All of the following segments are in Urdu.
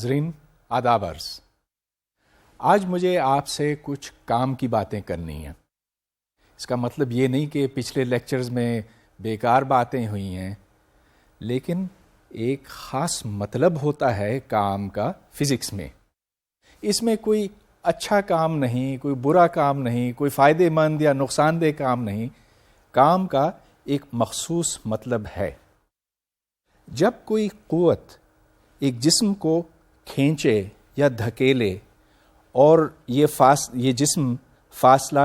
ناظرین آداب عرض. آج مجھے آپ سے کچھ کام کی باتیں کرنی ہیں. اس کا مطلب یہ نہیں کہ پچھلے لیکچرز میں بیکار باتیں ہوئی ہیں، لیکن ایک خاص مطلب ہوتا ہے کام کا فزکس میں. اس میں کوئی اچھا کام نہیں، کوئی برا کام نہیں، کوئی فائدہ مند یا نقصان دہ کام نہیں. کام کا ایک مخصوص مطلب ہے. جب کوئی قوت ایک جسم کو کھینچے یا دھکیلے اور یہ جسم فاصلہ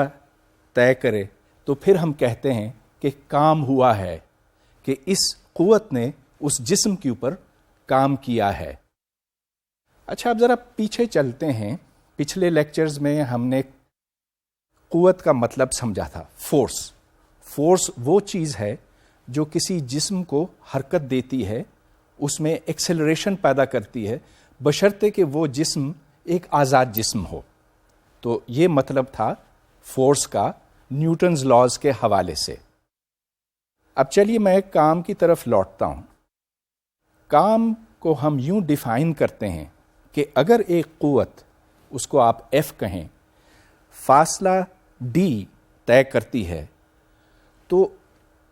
طے کرے تو پھر ہم کہتے ہیں کہ کام ہوا ہے، کہ اس قوت نے اس جسم کے اوپر کام کیا ہے. اچھا، اب ذرا پیچھے چلتے ہیں. پچھلے لیکچرز میں ہم نے قوت کا مطلب سمجھا تھا. فورس وہ چیز ہے جو کسی جسم کو حرکت دیتی ہے، اس میں ایکسلریشن پیدا کرتی ہے، بشرطے کہ وہ جسم ایک آزاد جسم ہو. تو یہ مطلب تھا فورس کا نیوٹنز لاز کے حوالے سے. اب چلیے میں کام کی طرف لوٹتا ہوں. کام کو ہم یوں ڈیفائن کرتے ہیں کہ اگر ایک قوت، اس کو آپ ایف کہیں، فاصلہ ڈی طے کرتی ہے تو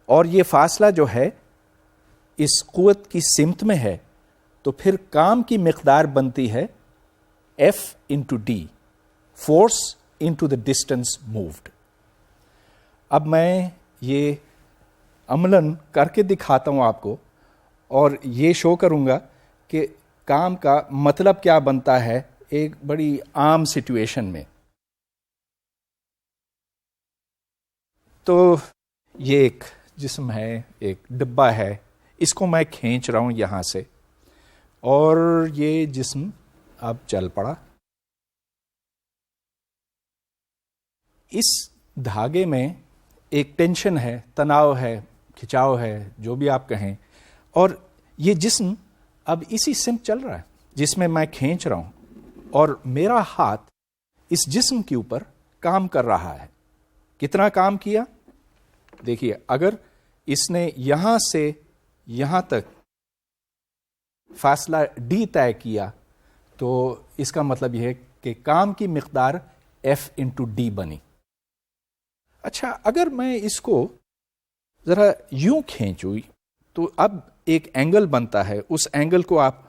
اور یہ فاصلہ جو ہے اس قوت کی سمت میں ہے، تو پھر کام کی مقدار بنتی ہے F into D, force into the distance moved. اب میں یہ عملاً کر کے دکھاتا ہوں آپ کو، اور یہ شو کروں گا کہ کام کا مطلب کیا بنتا ہے ایک بڑی عام سچویشن میں. تو یہ ایک جسم ہے، ایک ڈبہ ہے، اس کو میں کھینچ رہا ہوں یہاں سے، اور یہ جسم اب چل پڑا. اس دھاگے میں ایک ٹینشن ہے، تناؤ ہے، کھچاؤ ہے، جو بھی آپ کہیں، اور یہ جسم اب اسی سمت چل رہا ہے جس میں میں کھینچ رہا ہوں، اور میرا ہاتھ اس جسم کے اوپر کام کر رہا ہے. کتنا کام کیا؟ دیکھیے، اگر اس نے یہاں سے یہاں تک فاصلہ ڈی طے کیا تو اس کا مطلب یہ ہے کہ کام کی مقدار ایف انٹو ڈی بنی. اچھا، اگر میں اس کو ذرا یوں کھینچوں تو اب ایک اینگل بنتا ہے. اس اینگل کو آپ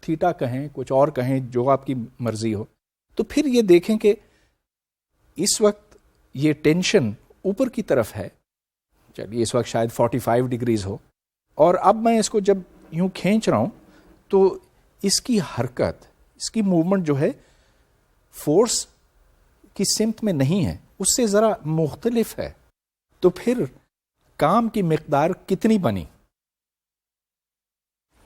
تھیٹا کہیں، کچھ اور کہیں، جو آپ کی مرضی ہو. تو پھر یہ دیکھیں کہ اس وقت یہ ٹینشن اوپر کی طرف ہے. چلیے اس وقت شاید 45 ڈگریز ہو، اور اب میں اس کو جب یوں کھینچ رہا ہوں تو اس کی حرکت، اس کی موومنٹ جو ہے فورس کی سمت میں نہیں ہے، اس سے ذرا مختلف ہے. تو پھر کام کی مقدار کتنی بنی؟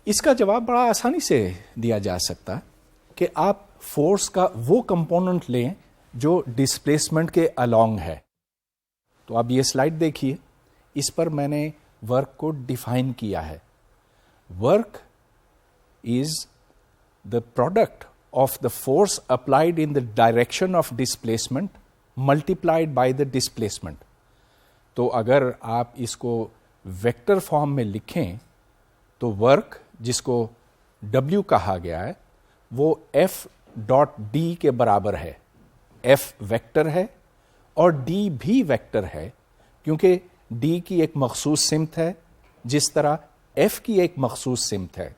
اس کا جواب بڑا آسانی سے دیا جا سکتا کہ آپ فورس کا وہ کمپوننٹ لیں جو ڈسپلیسمنٹ کے along ہے. تو اب یہ سلائڈ دیکھیے، اس پر میں نے ورک کو ڈیفائن کیا ہے. Work is the product of the force applied in the direction of displacement multiplied by the displacement. تو اگر آپ اس کو ویکٹر فارم میں لکھیں تو ورک، جس کو W کہا گیا ہے، وہ ایف ڈاٹ ڈی کے برابر ہے. ایف ویکٹر ہے اور ڈی بھی ویکٹر ہے، کیونکہ ڈی کی ایک مخصوص سمت ہے جس طرح ایف کی ایک مخصوص سمت ہے.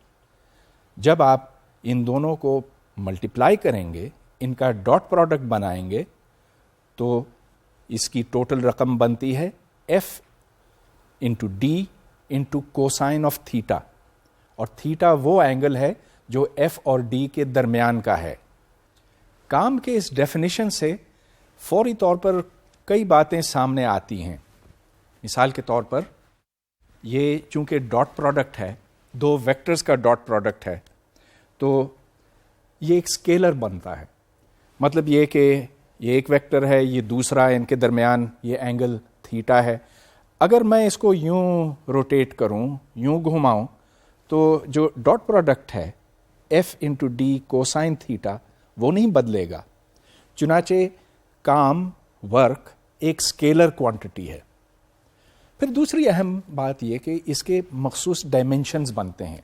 جب آپ ان دونوں کو ملٹیپلائی کریں گے، ان کا ڈاٹ پروڈکٹ بنائیں گے، تو اس کی ٹوٹل رقم بنتی ہے F into D into cosine of theta. اور تھیٹا وہ اینگل ہے جو ایف اور ڈی کے درمیان کا ہے. کام کے اس ڈیفینیشن سے فوری طور پر کئی باتیں سامنے آتی ہیں. مثال کے طور پر، یہ چونکہ ڈاٹ پروڈکٹ ہے، دو ویکٹرز کا ڈاٹ پروڈکٹ ہے، تو یہ ایک اسکیلر بنتا ہے. مطلب یہ کہ یہ ایک ویکٹر ہے، یہ دوسرا، ان کے درمیان یہ اینگل تھیٹا ہے. اگر میں اس کو یوں روٹیٹ کروں، یوں گھماؤں، تو جو ڈاٹ پروڈکٹ ہے F into D cosine theta وہ نہیں بدلے گا. چنانچہ کام، ورک ایک اسکیلر کوانٹٹی ہے. پھر دوسری اہم بات یہ کہ اس کے مخصوص ڈائمینشنز بنتے ہیں.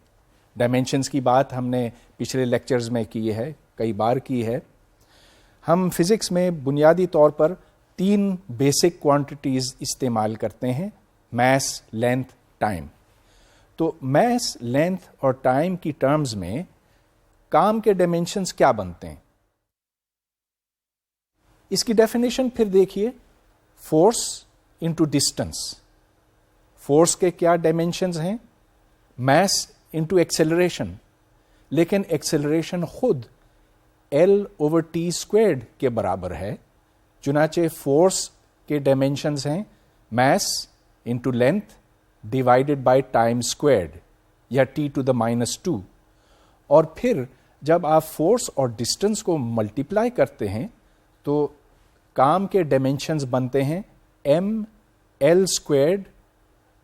ڈائمینشنز کی بات ہم نے پچھلے لیکچرز میں کی ہے، کئی بار کی ہے. ہم فزکس میں بنیادی طور پر 3 بیسک کوانٹیٹیز استعمال کرتے ہیں: میس، لینتھ، ٹائم. تو میس، لینتھ اور ٹائم کی ٹرمز میں کام کے ڈائمینشنز کیا بنتے ہیں؟ اس کی ڈیفینیشن پھر دیکھیے، فورس انٹو ڈسٹینس. فورس کے کیا ڈائمینشنز ہیں؟ میس انٹو ایکسیلریشن، لیکن ایکسیلریشن خود L/T² کے برابر ہے. چنانچہ فورس کے ڈائمینشنز ہیں mass into length divided by time squared یا T⁻². اور پھر جب آپ فورس اور ڈسٹینس کو ملٹیپلائی کرتے ہیں تو کام کے ڈائمینشنز بنتے ہیں mL²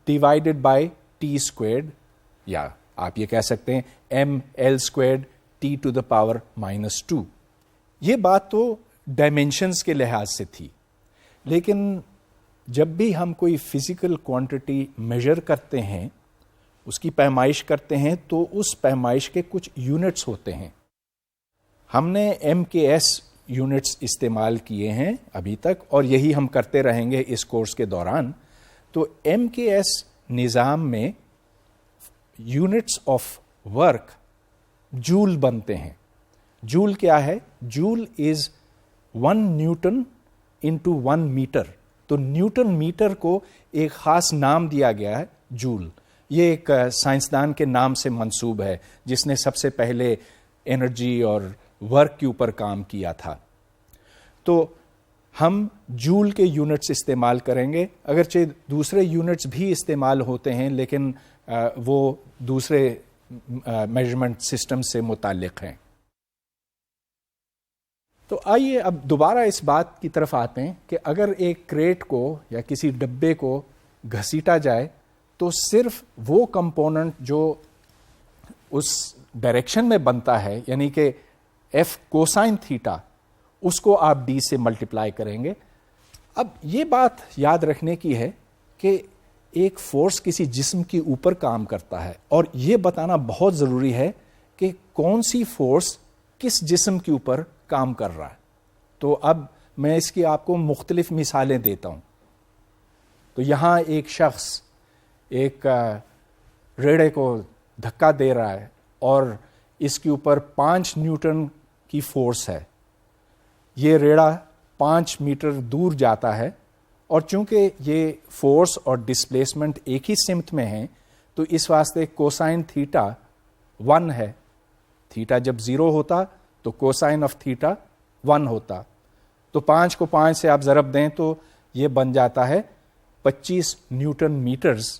ڈیوائڈیڈ بائی T²، یا آپ یہ کہہ سکتے ہیں mL² T⁻². یہ بات تو ڈائمینشنز کے لحاظ سے تھی، لیکن جب بھی ہم کوئی فزیکل کوانٹٹی میجر کرتے ہیں، اس کی پیمائش کرتے ہیں، تو اس پیمائش کے کچھ یونٹس ہوتے ہیں. ہم نے MKS یونٹس استعمال کیے ہیں ابھی تک، اور یہی ہم کرتے رہیں گے اس کورس کے دوران. تو MKS نظام میں یونٹس آف ورک جول بنتے ہیں. جول کیا ہے؟ جول از 1 نیوٹن انٹو 1 میٹر. تو نیوٹن میٹر کو ایک خاص نام دیا گیا ہے، جول. یہ ایک سائنسدان کے نام سے منسوب ہے جس نے سب سے پہلے انرجی اور ورک کے اوپر کام کیا تھا. تو ہم جول کے یونٹس استعمال کریں گے، اگرچہ دوسرے یونٹس بھی استعمال ہوتے ہیں لیکن وہ دوسرے میجرمنٹ سسٹم سے متعلق ہیں. تو آئیے اب دوبارہ اس بات کی طرف آتے ہیں کہ اگر ایک کریٹ کو یا کسی ڈبے کو گھسیٹا جائے تو صرف وہ کمپوننٹ جو اس ڈائریکشن میں بنتا ہے، یعنی کہ F کوسائن تھیٹا، اس کو آپ D سے ملٹیپلائی کریں گے. اب یہ بات یاد رکھنے کی ہے کہ ایک فورس کسی جسم کے اوپر کام کرتا ہے، اور یہ بتانا بہت ضروری ہے کہ کون سی فورس کس جسم کے اوپر کام کر رہا ہے. تو اب میں اس کی آپ کو مختلف مثالیں دیتا ہوں. تو یہاں ایک شخص ایک ریڑے کو دھکا دے رہا ہے اور اس کے اوپر 5 نیوٹن کی فورس ہے. یہ ریڑا 5 میٹر دور جاتا ہے، اور چونکہ یہ فورس اور ڈسپلیسمنٹ ایک ہی سمت میں ہیں تو اس واسطے کوسائن تھیٹا 1 ہے. تھیٹا جب 0 ہوتا تو کوسائن آف تھیٹا 1 ہوتا. تو 5 کو 5 سے آپ ضرب دیں تو یہ بن جاتا ہے 25 نیوٹن میٹرز.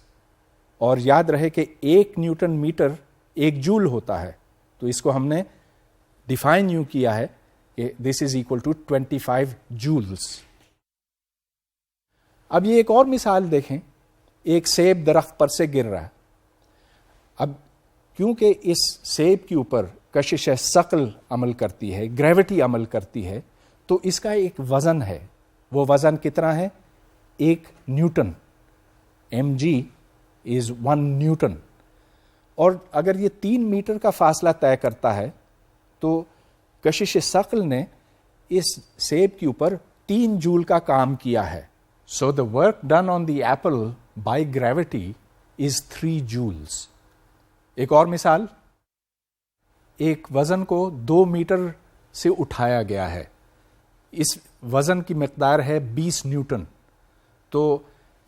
اور یاد رہے کہ 1 نیوٹن میٹر 1 جول ہوتا ہے. تو اس کو ہم نے ڈیفائن یوں کیا ہے کہ دس از اکول ٹو 25 جولز. اب یہ ایک اور مثال دیکھیں. ایک سیب درخت پر سے گر رہا ہے. اب کیونکہ اس سیب کے اوپر کشش ثقل عمل کرتی ہے، گریوٹی عمل کرتی ہے، تو اس کا ایک وزن ہے. وہ وزن کتنا ہے؟ 1 نیوٹن. mg از 1 نیوٹن. اور اگر یہ 3 میٹر کا فاصلہ طے کرتا ہے تو کشش ثقل نے اس سیب کے اوپر 3 جول کا کام کیا ہے. So the work done on the apple by gravity is 3 joules. ایک اور مثال، ایک وزن کو 2 میٹر سے اٹھایا گیا ہے. اس وزن کی مقدار ہے 20 نیوٹن. تو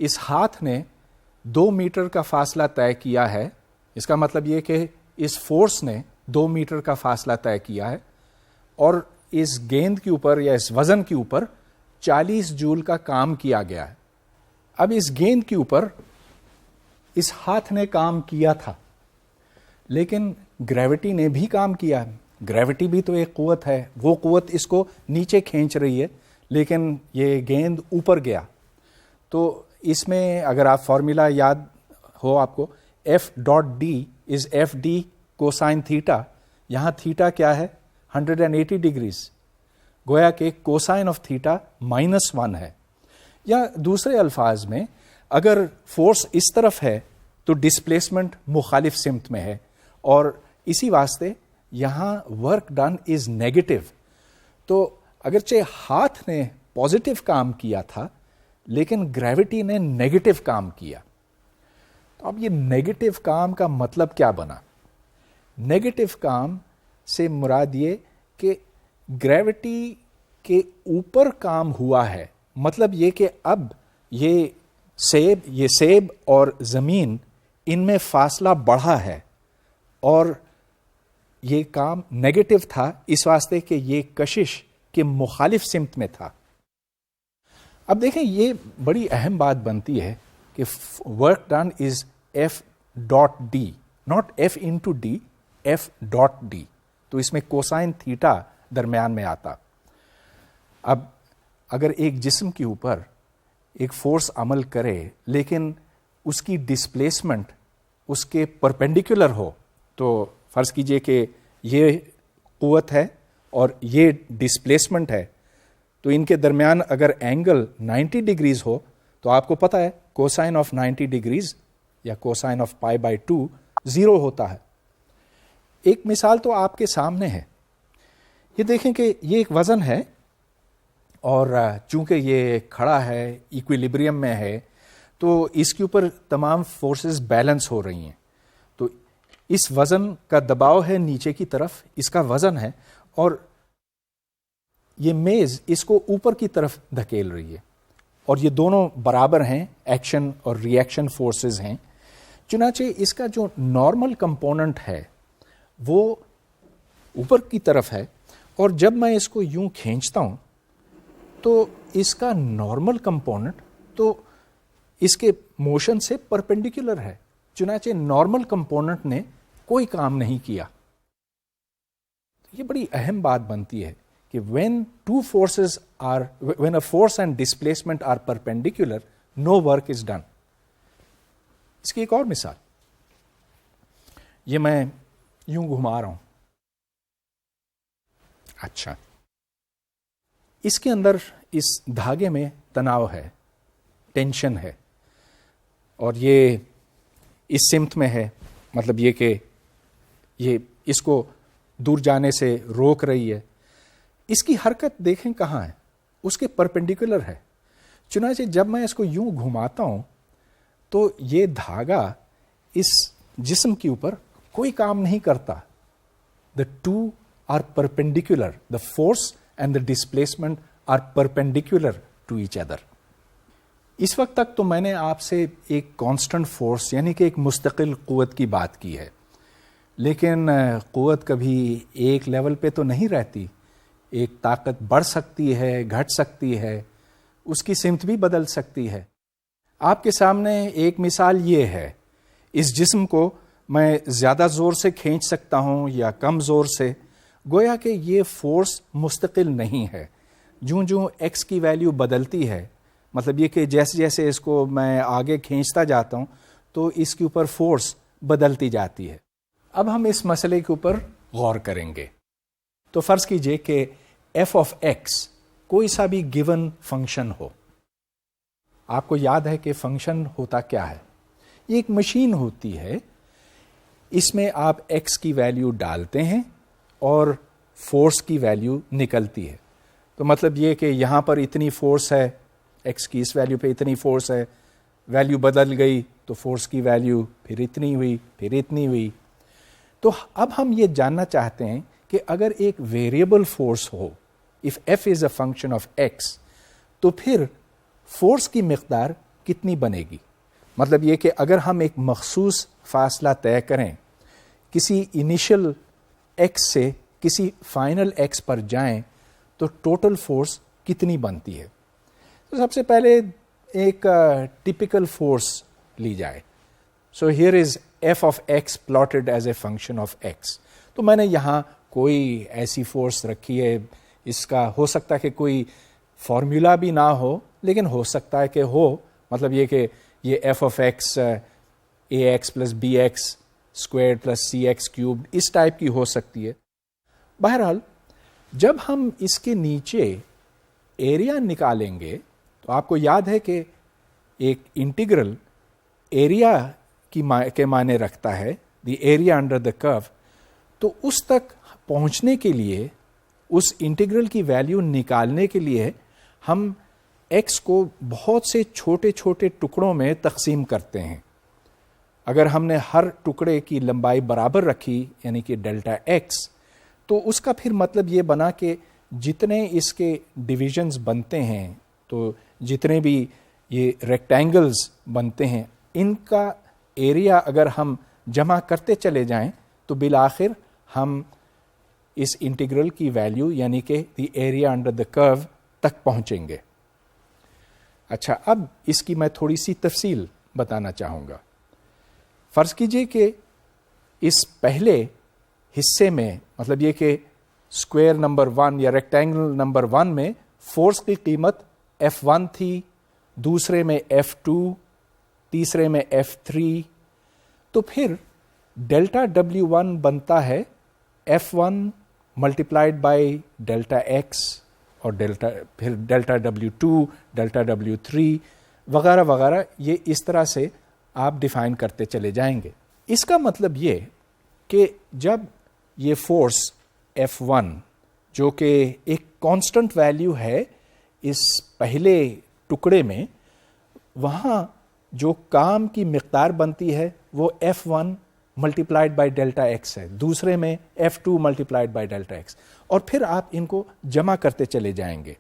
اس ہاتھ نے 2 میٹر کا فاصلہ طے کیا ہے. اس کا مطلب یہ کہ اس فورس نے 2 میٹر کا فاصلہ طے کیا ہے، اور اس گیند کے اوپر یا اس وزن کے اوپر 40 جول کا کام کیا گیا ہے. اب اس گیند کے اوپر اس ہاتھ نے کام کیا تھا، لیکن گریوٹی نے بھی کام کیا. گریوٹی بھی تو ایک قوت ہے، وہ قوت اس کو نیچے کھینچ رہی ہے، لیکن یہ گیند اوپر گیا. تو اس میں اگر آپ فارمولا یاد ہو آپ کو، F.D از FD کوسائن تھیٹا. یہاں تھیٹا کیا ہے؟ 180 ڈگریز. گویا کہ کوسائن آف تھیٹا -1 ہے. یا دوسرے الفاظ میں اگر فورس اس طرف ہے تو ڈسپلیسمنٹ مخالف سمت میں ہے، اور اسی واسطے یہاں ورک ڈن از نیگیٹو. تو اگرچہ ہاتھ نے پازیٹو کام کیا تھا لیکن گریوٹی نے نیگیٹو کام کیا. تو اب یہ نیگیٹو کام کا مطلب کیا بنا؟ نیگیٹو کام سے مراد یہ کہ گریوٹی کے اوپر کام ہوا ہے. مطلب یہ کہ اب یہ سیب اور زمین ان میں فاصلہ بڑھا ہے اور یہ کام نیگیٹو تھا اس واسطے کہ یہ کشش کے مخالف سمت میں تھا. اب دیکھیں یہ بڑی اہم بات بنتی ہے کہ work done is F dot D, not F into D, F dot D. تو اس میں کوسائن تھیٹا درمیان میں آتا. اب اگر ایک جسم کے اوپر ایک فورس عمل کرے لیکن اس کی ڈسپلیسمنٹ اس کے پرپینڈیکولر ہو، تو فرض کیجئے کہ یہ قوت ہے اور یہ ڈسپلیسمنٹ ہے، تو ان کے درمیان اگر اینگل 90 ڈگریز ہو تو آپ کو پتا ہے کوسائن آف 90 ڈگریز یا کوسائن آف پائی بائی 2 0 ہوتا ہے. ایک مثال تو آپ کے سامنے ہے. یہ دیکھیں کہ یہ ایک وزن ہے اور چونکہ یہ کھڑا ہے، ایکویلیبریم میں ہے، تو اس کے اوپر تمام فورسز بیلنس ہو رہی ہیں. تو اس وزن کا دباؤ ہے نیچے کی طرف، اس کا وزن ہے، اور یہ میز اس کو اوپر کی طرف دھکیل رہی ہے، اور یہ دونوں برابر ہیں، ایکشن اور ری ایکشن فورسز ہیں. چنانچہ اس کا جو نارمل کمپوننٹ ہے وہ اوپر کی طرف ہے، اور جب میں اس کو یوں کھینچتا ہوں تو اس کا نارمل کمپوننٹ تو اس کے موشن سے پرپینڈیکولر ہے. چنانچہ نارمل کمپوننٹ نے کوئی کام نہیں کیا. یہ بڑی اہم بات بنتی ہے کہ when a force and displacement are perpendicular, no work is done. اس کی ایک اور مثال، یہ میں یوں گھما رہا ہوں. اچھا، اس کے اندر اس دھاگے میں تناؤ ہے، ٹینشن ہے، اور یہ اس سمت میں ہے. مطلب یہ کہ یہ اس کو دور جانے سے روک رہی ہے. اس کی حرکت دیکھیں کہاں ہے، اس کے پرپینڈیکولر ہے. چنانچہ جب میں اس کو یوں گھماتا ہوں تو یہ دھاگا اس جسم کے اوپر کوئی کام نہیں کرتا. The two are perpendicular. The force and the displacement are perpendicular to each other. اس وقت تک تو میں نے آپ سے ایک کانسٹنٹ فورس یعنی کہ ایک مستقل قوت کی بات کی ہے، لیکن قوت کبھی ایک لیول پہ تو نہیں رہتی. ایک طاقت بڑھ سکتی ہے، گھٹ سکتی ہے، اس کی سمت بھی بدل سکتی ہے. آپ کے سامنے ایک مثال یہ ہے، اس جسم کو میں زیادہ زور سے کھینچ سکتا ہوں یا کم زور سے. گویا کہ یہ فورس مستقل نہیں ہے. جوں جوں ایکس کی ویلیو بدلتی ہے، مطلب یہ کہ جیسے جیسے اس کو میں آگے کھینچتا جاتا ہوں تو اس کے اوپر فورس بدلتی جاتی ہے. اب ہم اس مسئلے کے اوپر غور کریں گے. تو فرض کیجئے کہ ایف آف ایکس کوئی سا بھی گیون فنکشن ہو. آپ کو یاد ہے کہ فنکشن ہوتا کیا ہے؟ یہ ایک مشین ہوتی ہے، اس میں آپ ایکس کی ویلیو ڈالتے ہیں اور فورس کی ویلیو نکلتی ہے. تو مطلب یہ کہ یہاں پر اتنی فورس ہے، ایکس کی اس ویلیو پہ اتنی فورس ہے، ویلیو بدل گئی تو فورس کی ویلیو پھر اتنی ہوئی، پھر اتنی ہوئی. تو اب ہم یہ جاننا چاہتے ہیں کہ اگر ایک variable force who, if f is a function of x، تو پھر فورس کی مقدار کتنی بنے گی. مطلب یہ کہ اگر ہم ایک مخصوص فاصلہ طے کریں، کسی انیشل x سے کسی فائنل x پر جائیں تو ٹوٹل فورس کتنی بنتی ہے. تو سب سے پہلے ایک ٹپیکل فورس لی جائے. So here is F of X plotted as a function of X. تو میں نے یہاں کوئی ایسی فورس رکھی ہے، اس کا ہو سکتا ہے کہ کوئی فارمولا بھی نہ ہو، لیکن ہو سکتا ہے کہ ہو. مطلب یہ کہ یہ F of X A X plus B X square plus C X cube اس ٹائپ کی ہو سکتی ہے. بہرحال جب ہم اس کے نیچے ایریا نکالیں گے تو آپ کو یاد ہے کہ ایک انٹیگرل ایریا کے معنی رکھتا ہے، دی ایریا انڈر دا کرو. تو اس تک پہنچنے کے لیے، اس انٹیگرل کی ویلیو نکالنے کے لیے ہم ایکس کو بہت سے چھوٹے چھوٹے ٹکڑوں میں تقسیم کرتے ہیں. اگر ہم نے ہر ٹکڑے کی لمبائی برابر رکھی یعنی کہ ڈیلٹا ایکس، تو اس کا پھر مطلب یہ بنا کہ جتنے اس کے ڈویژنز بنتے ہیں، تو جتنے بھی یہ ریکٹینگلز بنتے ہیں، ان کا ایریا اگر ہم جمع کرتے چلے جائیں تو بالآخر ہم اس انٹیگرل کی ویلیو یعنی کہ دی ایریا انڈر دا کرو تک پہنچیں گے. اچھا، اب اس کی میں تھوڑی سی تفصیل بتانا چاہوں گا. فرض کیجئے کہ اس پہلے حصے میں، مطلب یہ کہ اسکوائر نمبر 1 یا ریکٹینگل نمبر 1 میں فورس کی قیمت F1 تھی، دوسرے میں F2، تیسرے میں F3، تو پھر ڈیلٹا W1 بنتا ہے F1 multiplied by delta x, اور پھر ڈیلٹا W2، ڈیلٹا W3 وغیرہ وغیرہ. یہ اس طرح سے آپ ڈیفائن کرتے چلے جائیں گے. اس کا مطلب یہ کہ جب یہ فورس F1 جو کہ ایک کانسٹنٹ ویلیو ہے اس پہلے ٹکڑے میں، وہاں جو کام کی مقدار بنتی ہے وہ F1 multiplied by delta x ہے، دوسرے میں F2 multiplied by delta x, اور پھر آپ ان کو جمع کرتے چلے جائیں گے.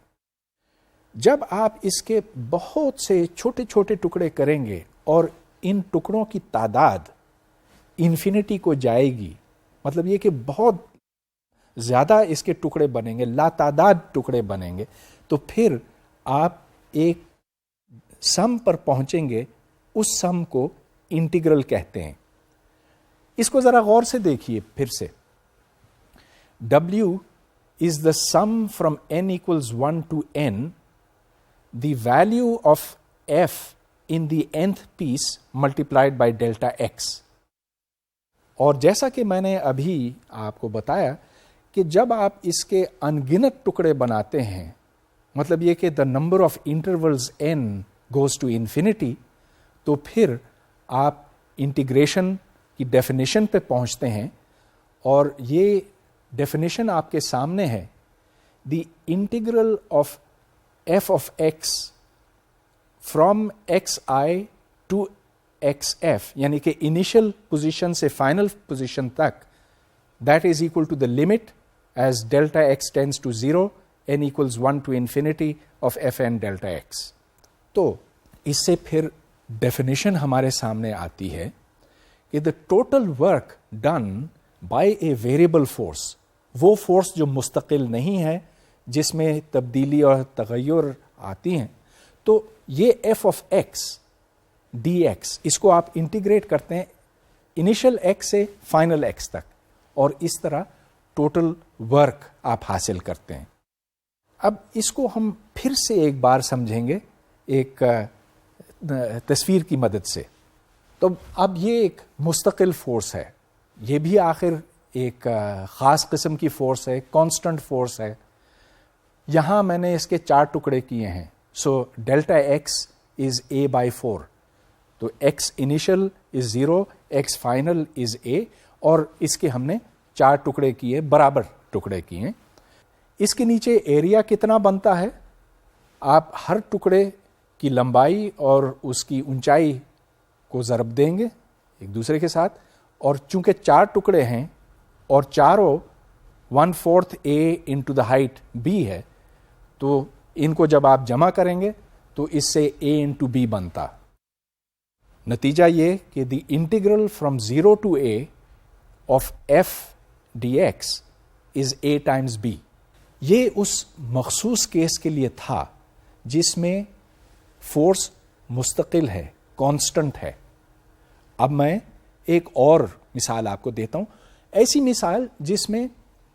جب آپ اس کے بہت سے چھوٹے چھوٹے ٹکڑے کریں گے اور ان ٹکڑوں کی تعداد انفینٹی کو جائے گی، مطلب یہ کہ بہت زیادہ اس کے ٹکڑے بنیں گے، لا تعداد ٹکڑے بنیں گے، تو پھر آپ ایک سم پر پہنچیں گے. اس سم کو انٹیگرل کہتے ہیں. اس کو ذرا غور سے دیکھیے پھر سے. W is the sum from n equals 1 to n, the value of f in the nth piece multiplied by delta x. اور جیسا کہ میں نے ابھی آپ کو بتایا کہ جب آپ اس کے انگنت ٹکڑے بناتے ہیں، مطلب یہ کہ the number of intervals n goes to infinity، تو پھر آپ انٹیگریشن کی ڈیفینیشن پہ پہنچتے ہیں، اور یہ ڈیفینیشن آپ کے سامنے ہے. The integral of F of X from X I to X F, یعنی کہ انیشل پوزیشن سے فائنل پوزیشن تک، that is equal to the limit as delta X tends to 0 n equals 1 to infinity of fn delta X. تو اس سے پھر ڈیفینیشن ہمارے سامنے آتی ہے کہ the total work done by a variable force, وہ فورس جو مستقل نہیں ہے، جس میں تبدیلی اور تغیر آتی ہیں، تو یہ F of x d x, اس کو آپ انٹیگریٹ کرتے ہیں انیشل ایکس سے فائنل ایکس تک، اور اس طرح ٹوٹل ورک آپ حاصل کرتے ہیں. اب اس کو ہم پھر سے ایک بار سمجھیں گے ایک تصویر کی مدد سے. تو اب یہ ایک مستقل فورس ہے، یہ بھی آخر ایک خاص قسم کی فورس ہے، کانسٹنٹ فورس ہے. یہاں میں نے اس کے 4 ٹکڑے کیے ہیں. So delta x is a by 4، تو x initial is 0، x final is a, اور اس کے ہم نے 4 ٹکڑے کیے، برابر ٹکڑے کیے. اس کے نیچے ایریا کتنا بنتا ہے؟ آپ ہر ٹکڑے کی لمبائی اور اس کی اونچائی کو ضرب دیں گے ایک دوسرے کے ساتھ، اور چونکہ 4 ٹکڑے ہیں اور چاروں 1/4 اے انٹو دا ہائٹ بی ہے، تو ان کو جب آپ جمع کریں گے تو اس سے اے انٹو بی بنتا. نتیجہ یہ کہ the integral from 0 to A of F D X is A times B. یہ اس مخصوص کیس کے لیے تھا جس میں فورس مستقل ہے، کانسٹنٹ ہے. اب میں ایک اور مثال آپ کو دیتا ہوں، ایسی مثال جس میں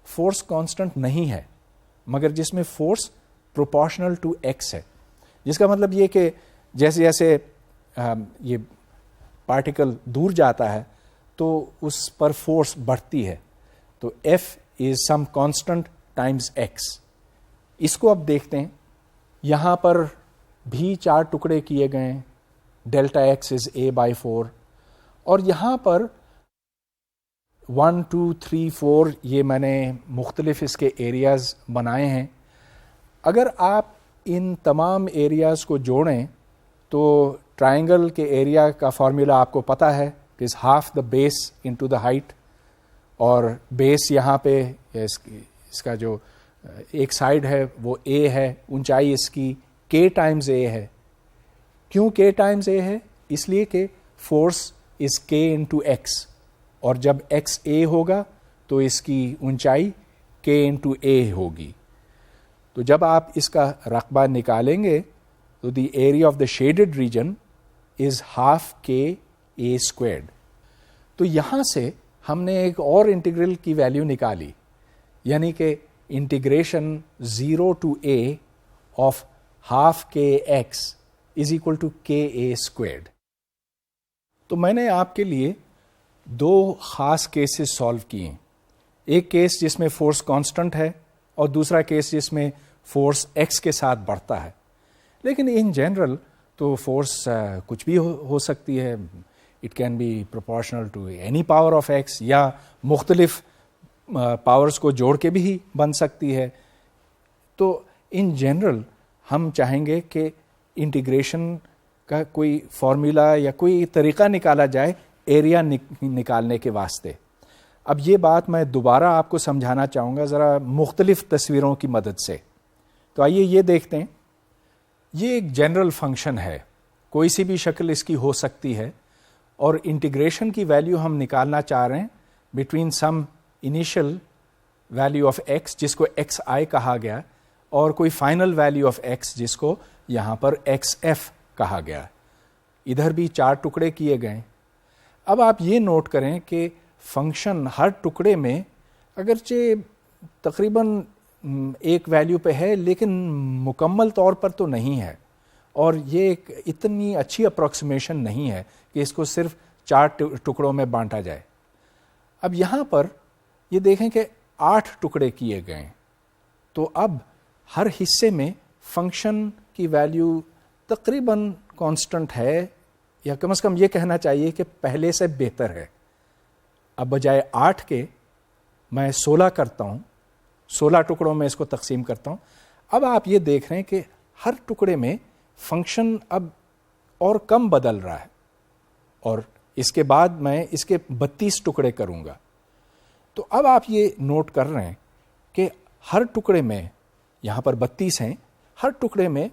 فورس کانسٹنٹ نہیں ہے مگر جس میں فورس پروپورشنل ٹو ایکس ہے، جس کا مطلب یہ کہ جیسے جیسے یہ پارٹیکل دور جاتا ہے تو اس پر فورس بڑھتی ہے. تو ایف از سم کانسٹنٹ ٹائمز ایکس. اس کو اب دیکھتے ہیں، یہاں پر بھی 4 ٹکڑے کیے گئے، delta x is a by 4، اور یہاں پر 1 2 3 4 یہ میں نے مختلف اس کے ایریاز بنائے ہیں. اگر آپ ان تمام ایریاز کو جوڑیں تو ٹرائنگل کے ایریا کا فارمولا آپ کو پتہ ہے کہ is half the base into the height, اور بیس یہاں پہ اس کا جو ایک سائڈ ہے وہ اے ہے, اونچائی اس کی k ٹائمز اے ہے. کیوں k ٹائمز اے ہے؟ اس لیے کہ force is k into x, اور جب ایکس اے ہوگا تو اس کی اونچائی k انٹو اے ہوگی. تو جب آپ اس کا رقبہ نکالیں گے تو the area of the shaded region is half k a squared. تو یہاں سے ہم نے ایک اور انٹیگرل کی ویلیو نکالی, یعنی کہ integration 0 to a of half k x is equal to k a squared. تو میں نے آپ کے لیے دو خاص کیسز سالو کیے. ایک کیس جس میں فورس کانسٹنٹ ہے اور دوسرا کیس جس میں فورس ایکس کے ساتھ بڑھتا ہے. لیکن ان جنرل تو فورس کچھ بھی ہو سکتی ہے. It can be proportional to any power of X, یا مختلف پاورز کو جوڑ کے بھی بن سکتی ہے. تو ان جنرل ہم چاہیں گے کہ انٹیگریشن کا کوئی فارمولا یا کوئی طریقہ نکالا جائے ایریا نکالنے کے واسطے. اب یہ بات میں دوبارہ آپ کو سمجھانا چاہوں گا ذرا مختلف تصویروں کی مدد سے. تو آئیے یہ دیکھتے ہیں. یہ ایک جنرل فنکشن ہے, کوئی سی بھی شکل اس کی ہو سکتی ہے, اور انٹیگریشن کی ویلیو ہم نکالنا چاہ رہے ہیں between some initial value of x جس کو ایکس آئی کہا گیا, اور کوئی فائنل ویلیو آف ایکس جس کو یہاں پر ایکس ایف کہا گیا. ادھر بھی 4 ٹکڑے کیے گئے. اب آپ یہ نوٹ کریں کہ فنکشن ہر ٹکڑے میں اگرچہ تقریباً ایک ویلیو پہ ہے لیکن مکمل طور پر تو نہیں ہے, اور یہ ایک اتنی اچھی اپروکسیمیشن نہیں ہے کہ اس کو صرف 4 ٹکڑوں میں بانٹا جائے. اب یہاں پر یہ دیکھیں کہ 8 ٹکڑے کیے گئے. تو اب ہر حصے میں فنکشن کی ویلیو تقریباً کانسٹنٹ ہے, یا کم از کم یہ کہنا چاہیے کہ پہلے سے بہتر ہے. اب بجائے 8 کے میں 16 کرتا ہوں, 16 ٹکڑوں میں اس کو تقسیم کرتا ہوں. اب آپ یہ دیکھ رہے ہیں کہ ہر ٹکڑے میں فنکشن اب اور کم بدل رہا ہے, اور اس کے بعد میں اس کے 32 ٹکڑے کروں گا. تو اب آپ یہ نوٹ کر رہے ہیں کہ ہر ٹکڑے میں, یہاں پر 32 ہیں, ہر ٹکڑے میں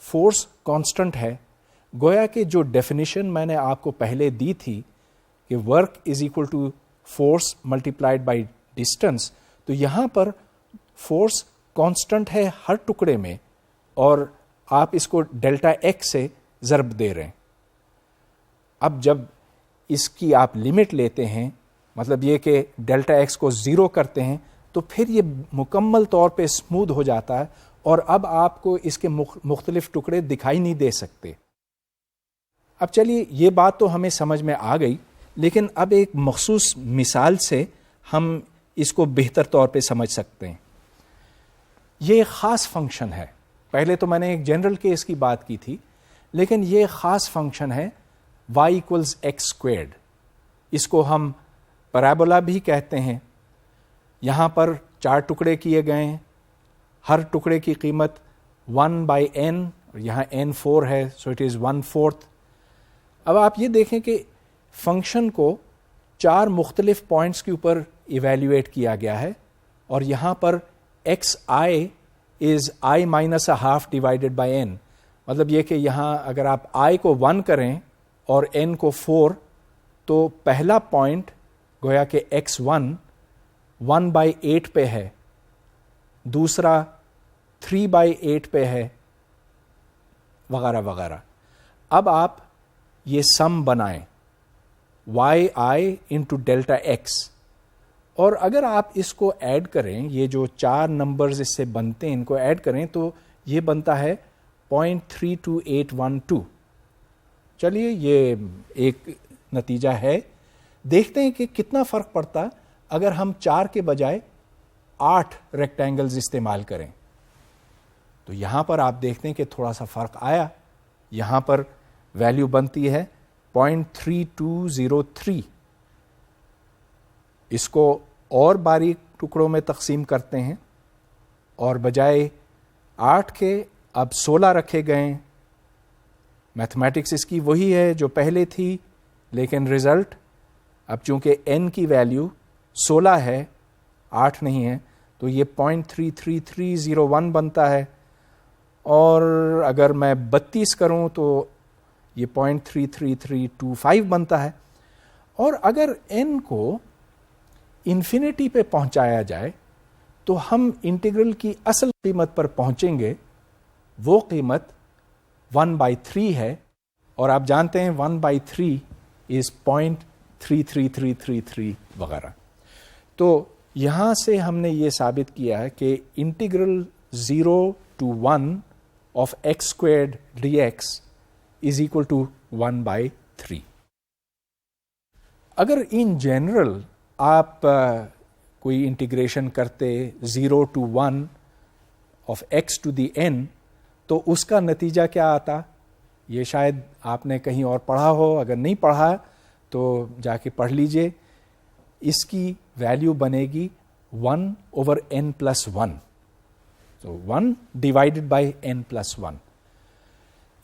فورس کانسٹنٹ ہے. گویا کہ جو ڈیفینیشن میں نے آپ کو پہلے دی تھی کہ work is equal to force multiplied by distance, تو یہاں پر فورس کانسٹنٹ ہے ہر ٹکڑے میں, اور آپ اس کو ڈیلٹا ایکس سے ضرب دے رہے ہیں. اب جب اس کی آپ لمٹ لیتے ہیں, مطلب یہ کہ ڈیلٹا ایکس کو 0 کرتے ہیں, تو پھر یہ مکمل طور پہ اسموتھ ہو جاتا ہے, اور اب آپ کو اس کے مختلف ٹکڑے دکھائی نہیں دے سکتے. اب چلیے یہ بات تو ہمیں سمجھ میں آ گئی, لیکن اب ایک مخصوص مثال سے ہم اس کو بہتر طور پہ سمجھ سکتے ہیں. یہ ایک خاص فنکشن ہے. پہلے تو میں نے ایک جنرل کیس کی بات کی تھی, لیکن یہ خاص فنکشن ہے y ایکولز ایکس اسکوائرڈ. اس کو ہم پیرابولا بھی کہتے ہیں. یہاں پر 4 ٹکڑے کیے گئے ہیں, ہر ٹکڑے کی قیمت 1/n, اور یہاں n 4 ہے, سو اٹ از 1/4. اب آپ یہ دیکھیں کہ فنکشن کو 4 مختلف پوائنٹس کے اوپر ایویلیویٹ کیا گیا ہے, اور یہاں پر x i is i minus a half divided by n. مطلب یہ کہ یہاں اگر آپ آئی کو 1 کریں اور n کو 4, تو پہلا پوائنٹ گویا کہ x1 1/8 پہ ہے, دوسرا 3/8 پہ ہے, وغیرہ وغیرہ. اب آپ یہ سم بنائیں Y I into delta x, اور اگر آپ اس کو ایڈ کریں, یہ جو 4 نمبرز اس سے بنتے ہیں ان کو ایڈ کریں, تو یہ بنتا ہے 0.32812. چلیے یہ ایک نتیجہ ہے. دیکھتے ہیں کہ کتنا فرق پڑتا اگر ہم 4 کے بجائے 8 ریکٹینگلز استعمال کریں. تو یہاں پر آپ دیکھتے ہیں کہ تھوڑا سا فرق آیا. یہاں پر ویلیو بنتی ہے 0.3203. اس کو اور باریک ٹکڑوں میں تقسیم کرتے ہیں اور بجائے 8 کے اب 16 رکھے گئے. میتھمیٹکس اس کی وہی ہے جو پہلے تھی, لیکن رزلٹ اب چونکہ n کی ویلیو 16 ہے 8 نہیں ہے, تو یہ 0.33301 بنتا ہے. اور اگر میں 32 کروں تو یہ 0.33325 بنتا ہے. اور اگر n کو انفینٹی پہ پہنچایا جائے تو ہم انٹیگرل کی اصل قیمت پر پہنچیں گے. وہ قیمت 1/3 ہے, اور آپ جانتے ہیں 1/3 از 0.33333 وغیرہ. تو یہاں سے ہم نے یہ ثابت کیا ہے کہ integral 0 to 1 of x squared dx is equal to 1/3. اگر ان جنرل آپ کوئی انٹیگریشن کرتے 0 to 1 of x to the n, تو اس کا نتیجہ کیا آتا؟ یہ شاید آپ نے کہیں اور پڑھا ہو, اگر نہیں پڑھا تو جا کے پڑھ لیجئے. اس کی ویلیو بنے گی 1/n+1. تو 1 ڈیوائڈڈ بائی n+1.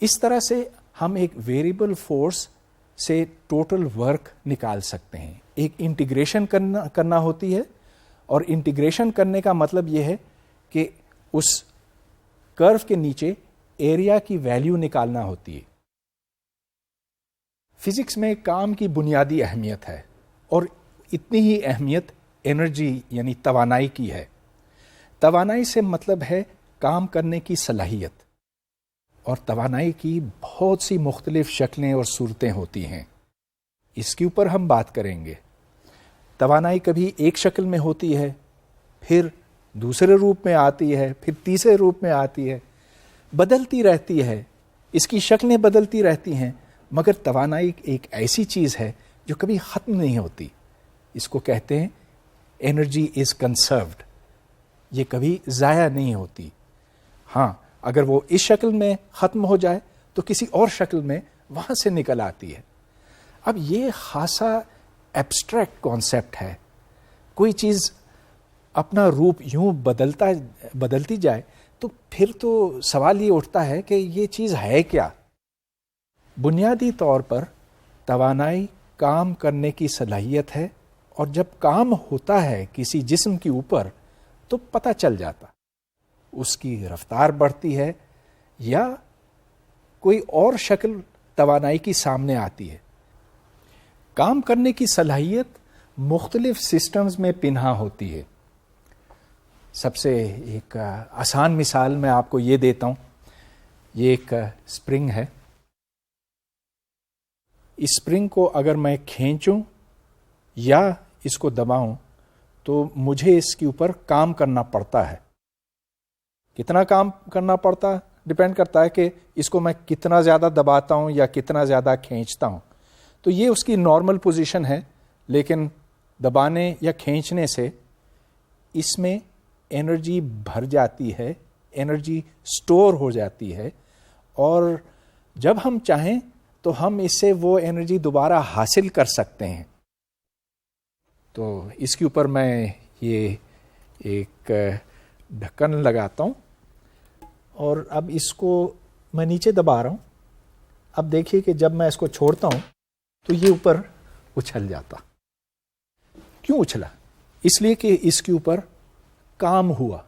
اس طرح سے ہم ایک ویریبل فورس سے ٹوٹل ورک نکال سکتے ہیں. ایک انٹیگریشن کرنا ہوتی ہے, اور انٹیگریشن کرنے کا مطلب یہ ہے کہ اس کرو کے نیچے ایریا کی ویلیو نکالنا ہوتی ہے. فزکس میں کام کی بنیادی اہمیت ہے, اور اتنی ہی اہمیت انرجی یعنی توانائی کی ہے. توانائی سے مطلب ہے کام کرنے کی صلاحیت, اور توانائی کی بہت سی مختلف شکلیں اور صورتیں ہوتی ہیں. اس کے اوپر ہم بات کریں گے. توانائی کبھی ایک شکل میں ہوتی ہے, پھر دوسرے روپ میں آتی ہے, پھر تیسرے روپ میں آتی ہے, بدلتی رہتی ہے, اس کی شکلیں بدلتی رہتی ہیں. مگر توانائی ایک ایسی چیز ہے جو کبھی ختم نہیں ہوتی. اس کو کہتے ہیں انرجی از کنسروڈ. یہ کبھی ضائع نہیں ہوتی. ہاں, اگر وہ اس شکل میں ختم ہو جائے تو کسی اور شکل میں وہاں سے نکل آتی ہے. اب یہ خاصا ایبسٹریکٹ کانسیپٹ ہے. کوئی چیز اپنا روپ یوں بدلتی جائے تو پھر تو سوال یہ اٹھتا ہے کہ یہ چیز ہے کیا؟ بنیادی طور پر توانائی کام کرنے کی صلاحیت ہے, اور جب کام ہوتا ہے کسی جسم کے اوپر تو پتہ چل جاتا, اس کی رفتار بڑھتی ہے یا کوئی اور شکل توانائی کی سامنے آتی ہے. کام کرنے کی صلاحیت مختلف سسٹمز میں پنہا ہوتی ہے. سب سے ایک آسان مثال میں آپ کو یہ دیتا ہوں. یہ ایک اسپرنگ ہے. اس اسپرنگ کو اگر میں کھینچوں یا اس کو دباؤں تو مجھے اس کے اوپر کام کرنا پڑتا ہے. کتنا کام کرنا پڑتا ڈیپینڈ کرتا ہے کہ اس کو میں کتنا زیادہ دباتا ہوں یا کتنا زیادہ کھینچتا ہوں. تو یہ اس کی نارمل پوزیشن ہے, لیکن دبانے یا کھینچنے سے اس میں انرجی بھر جاتی ہے, انرجی سٹور ہو جاتی ہے, اور جب ہم چاہیں تو ہم اس سے وہ انرجی دوبارہ حاصل کر سکتے ہیں. تو اس کے اوپر میں یہ ایک ڈھکن لگاتا ہوں, اور اب اس کو میں نیچے دبا رہا ہوں. اب دیکھیے کہ جب میں اس کو چھوڑتا ہوں تو یہ اوپر اچھل جاتا. کیوں اچھلا؟ اس لیے کہ اس کے اوپر کام ہوا,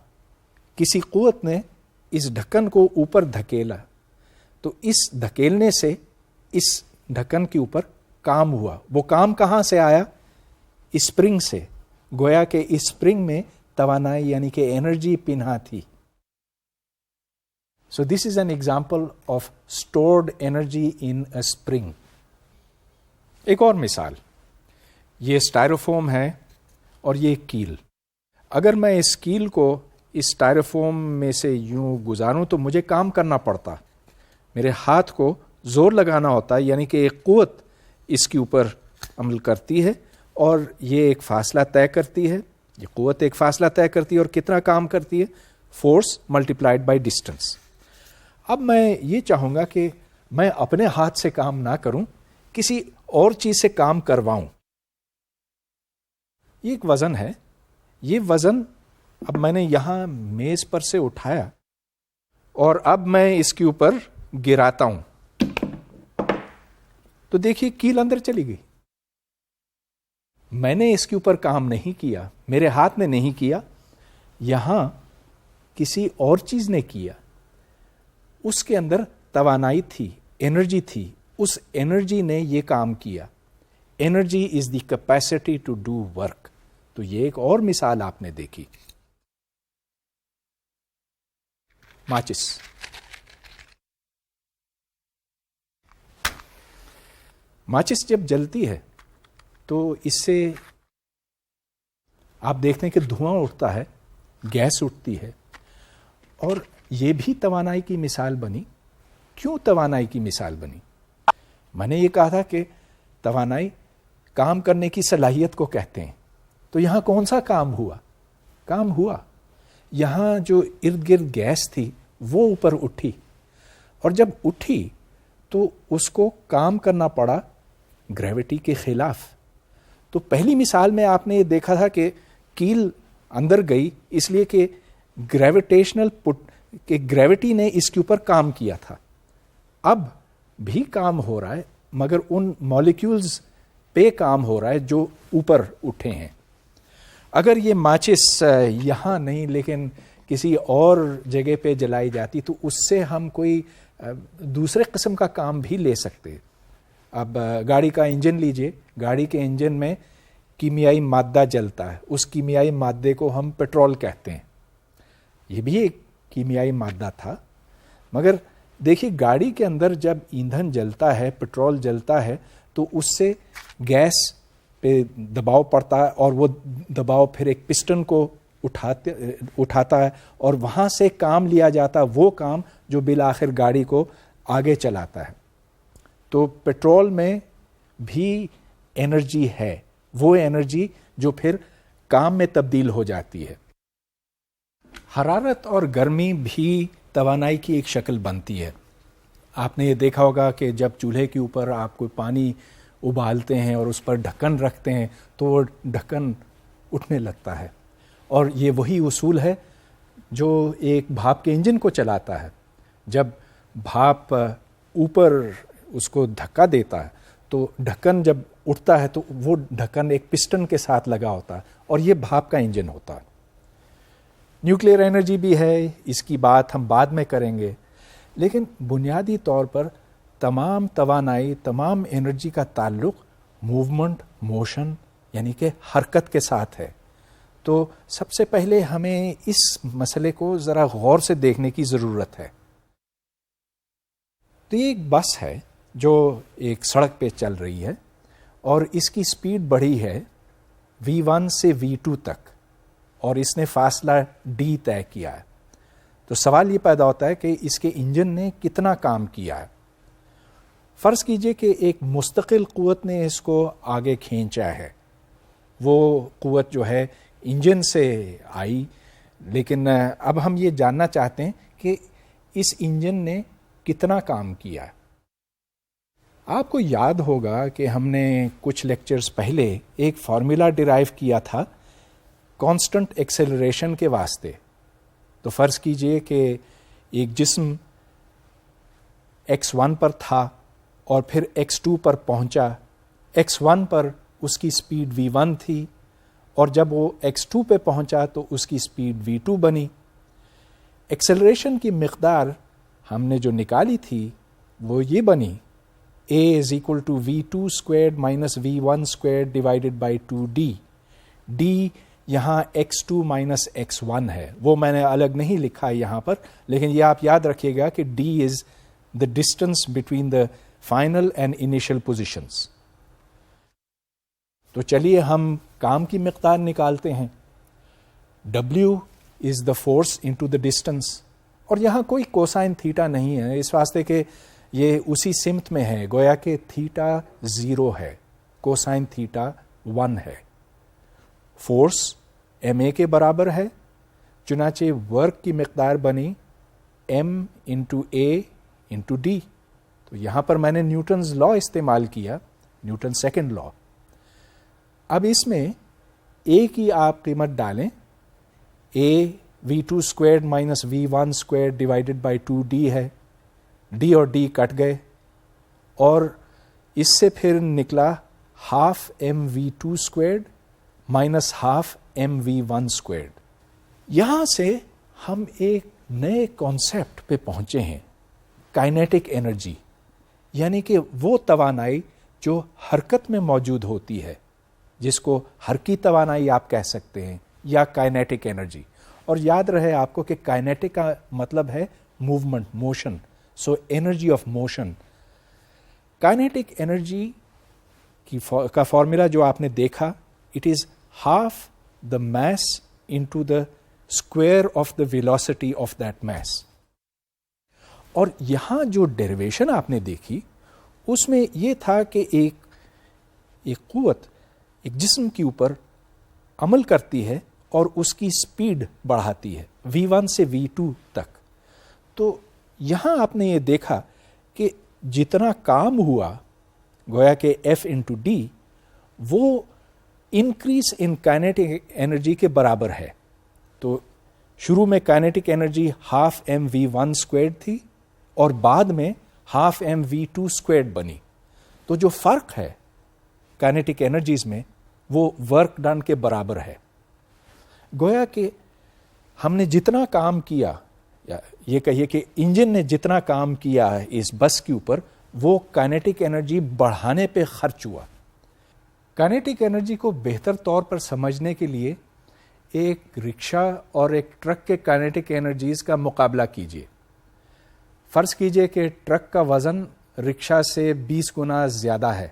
کسی قوت نے اس ڈھکن کو اوپر دھکیلا. تو اس دھکیلنے سے اس ڈھکن کے اوپر کام ہوا. وہ کام کہاں سے آیا؟ اسپرنگ سے. گویا کہ اس اسپرنگ میں توانائی یعنی کہ انرجی پنہا تھی. So this is an example of stored energy in a spring. ایک اور مثال, یہ اسٹائروفوم ہے اور یہ کیل. اگر میں اس کیل کو اس اسٹائروفوم میں سے یوں گزاروں تو مجھے کام کرنا پڑتا. میرے ہاتھ کو زور لگانا ہوتا ہے, یعنی کہ ایک قوت اس کے اوپر عمل کرتی ہے اور یہ ایک فاصلہ طے کرتی ہے. یہ قوت ایک فاصلہ طے کرتی ہے اور کتنا کام کرتی ہے؟ Force multiplied by distance. اب میں یہ چاہوں گا کہ میں اپنے ہاتھ سے کام نہ کروں, کسی اور چیز سے کام کرواؤں. یہ ایک وزن ہے. یہ وزن اب میں نے یہاں میز پر سے اٹھایا اور اب میں اس کے اوپر گراتا ہوں تو دیکھیے کیل اندر چلی گئی. میں نے اس کے اوپر کام نہیں کیا, میرے ہاتھ نے نہیں کیا, یہاں کسی اور چیز نے کیا. اس کے اندر توانائی تھی, انرجی تھی, اس انرجی نے یہ کام کیا. Energy is the capacity to do work. تو یہ ایک اور مثال آپ نے دیکھی. ماچس, ماچس جب جلتی ہے تو اس سے آپ دیکھتے ہیں کہ دھواں اٹھتا ہے, گیس اٹھتی ہے, اور یہ بھی توانائی کی مثال بنی. کیوں توانائی کی مثال بنی؟ میں نے یہ کہا تھا کہ توانائی کام کرنے کی صلاحیت کو کہتے ہیں. تو یہاں کون سا کام ہوا؟ کام ہوا یہاں جو ارد گرد گیس تھی وہ اوپر اٹھی, اور جب اٹھی تو اس کو کام کرنا پڑا گریوٹی کے خلاف. تو پہلی مثال میں آپ نے یہ دیکھا تھا کہ کیل اندر گئی اس لیے کہ گریوٹی نے اس کے اوپر کام کیا تھا. اب بھی کام ہو رہا ہے مگر ان مالیکیولز پہ کام ہو رہا ہے جو اوپر اٹھے ہیں. اگر یہ ماچس یہاں نہیں لیکن کسی اور جگہ پہ جلائی جاتی تو اس سے ہم کوئی دوسرے قسم کا کام بھی لے سکتے. اب گاڑی کا انجن لیجئے, گاڑی کے انجن میں کیمیائی مادہ جلتا ہے, اس کیمیائی مادے کو ہم پیٹرول کہتے ہیں. یہ بھی ایک کیمیائی مادہ تھا, مگر دیکھیے گاڑی کے اندر جب ایندھن جلتا ہے, پیٹرول جلتا ہے, تو اس سے گیس پہ دباؤ پڑتا ہے اور وہ دباؤ پھر ایک پسٹن کو اٹھاتا ہے اور وہاں سے کام لیا جاتا ہے, وہ کام جو بالآخر گاڑی کو آگے چلاتا ہے. تو پیٹرول میں بھی انرجی ہے, وہ انرجی جو پھر کام میں تبدیل ہو جاتی ہے. حرارت اور گرمی بھی توانائی کی ایک شکل بنتی ہے. آپ نے یہ دیکھا ہوگا کہ جب چولہے کے اوپر آپ کوئی پانی ابالتے ہیں اور اس پر ڈھکن رکھتے ہیں تو وہ ڈھکن اٹھنے لگتا ہے, اور یہ وہی اصول ہے جو ایک بھاپ کے انجن کو چلاتا ہے. جب بھاپ اوپر اس کو دھکا دیتا ہے تو ڈھکن جب اٹھتا ہے تو وہ ڈھکن ایک پسٹن کے ساتھ لگا ہوتا ہے اور یہ بھاپ کا انجن ہوتا ہے. نیوکلیئر انرجی بھی ہے, اس کی بات ہم بعد میں کریں گے, لیکن بنیادی طور پر تمام توانائی, تمام انرجی کا تعلق موومنٹ, موشن یعنی کہ حرکت کے ساتھ ہے. تو سب سے پہلے ہمیں اس مسئلے کو ذرا غور سے دیکھنے کی ضرورت ہے. تو یہ ایک بس ہے جو ایک سڑک پہ چل رہی ہے اور اس کی سپیڈ بڑھی ہے V1 سے V2 تک, اور اس نے فاصلہ D طے کیا ہے. تو سوال یہ پیدا ہوتا ہے کہ اس کے انجن نے کتنا کام کیا ہے. فرض کیجئے کہ ایک مستقل قوت نے اس کو آگے کھینچا ہے. وہ قوت جو ہے انجن سے آئی, لیکن اب ہم یہ جاننا چاہتے ہیں کہ اس انجن نے کتنا کام کیا. آپ کو یاد ہوگا کہ ہم نے کچھ لیکچرز پہلے ایک فارمولا ڈرائیو کیا تھا کانسٹنٹ ایکسیلریشن کے واسطے. تو فرض کیجئے کہ ایک جسم x1 پر تھا اور پھر x2 پر پہنچا. x1 پر اس کی سپیڈ v1 تھی اور جب وہ x2 پہ پہنچا تو اس کی سپیڈ v2 بنی. ایکسیلریشن کی مقدار ہم نے جو نکالی تھی وہ یہ بنی a is equal to v2 squared minus v1 squared divided by 2d. d یہاں x2 minus x1 ہے, وہ میں نے الگ نہیں لکھا یہاں پر, لیکن یہ آپ یاد رکھیے گا کہ d is the distance between the final and initial positions. تو چلیے ہم کام کی مقدار نکالتے ہیں. w is the force into the distance, اور یہاں کوئی کوسائن تھیٹا نہیں ہے اس واسطے کہ یہ اسی سمت میں ہے, گویا کہ تھیٹا 0 ہے, کوسائن تھیٹا 1 ہے. فورس ma کے برابر ہے, چنانچہ ورک کی مقدار بنی m into a into d. تو یہاں پر میں نے نیوٹنز لا استعمال کیا, نیوٹن سیکنڈ لا. اب اس میں اے کی آپ قیمت ڈالیں، اے V2 squared minus V1 squared divided by 2D ہے، ڈی اور ڈی کٹ گئے، اور اس سے پھر نکلا half MV2 squared minus half MV1 squared. یہاں سے ہم ایک نئے کانسیپٹ پہ پہنچے ہیں، کائنیٹک انرجی، یعنی کہ وہ توانائی جو حرکت میں موجود ہوتی ہے، جس کو حرکی توانائی آپ کہہ سکتے ہیں یا کائنیٹک انرجی. اور یاد رہے آپ کو کہ کائنیٹک کا مطلب ہے movement, motion. So energy of motion. Kinetic energy کا فارمولا جو آپ نے دیکھا، it is half the mass into the square of the velocity of that mass. اور یہاں جو ڈیریویشن آپ نے دیکھی اس میں یہ تھا کہ ایک قوت ایک جسم کے اوپر عمل کرتی ہے اور اس کی سپیڈ بڑھاتی ہے V1 سے V2 تک. تو یہاں آپ نے یہ دیکھا کہ جتنا کام ہوا گویا کہ F انٹو D وہ انکریز ان کائنیٹک انرجی کے برابر ہے. تو شروع میں kinetic energy half MV1 squared تھی اور بعد میں ہاف MV2 اسکوائرڈ بنی. تو جو فرق ہے کائنیٹک انرجیز میں وہ ورک ڈن کے برابر ہے. گویا کہ ہم نے جتنا کام کیا، یا یہ کہیے کہ انجن نے جتنا کام کیا ہے اس بس کے اوپر، وہ کائنیٹک انرجی بڑھانے پہ خرچ ہوا. کائنیٹک انرجی کو بہتر طور پر سمجھنے کے لیے ایک رکشہ اور ایک ٹرک کے کائنیٹک انرجیز کا مقابلہ کیجیے. فرض کیجئے کہ ٹرک کا وزن رکشہ سے 20 گنا زیادہ ہے،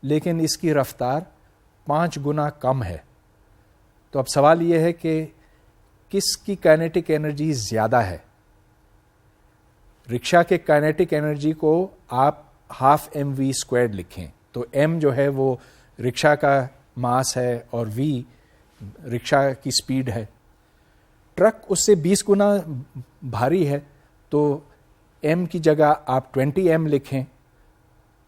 لیکن اس کی رفتار 5 گنا کم ہے. تو اب سوال یہ ہے کہ کس کی کائنیٹک انرجی زیادہ ہے؟ رکشہ کے کائنیٹک انرجی کو آپ ہاف MV اسکوائرڈ لکھیں، تو M جو ہے وہ رکشہ کا ماس ہے اور V رکشہ کی سپیڈ ہے. ٹرک اس سے 20 گنا بھاری ہے، تو M کی جگہ آپ 20M لکھیں،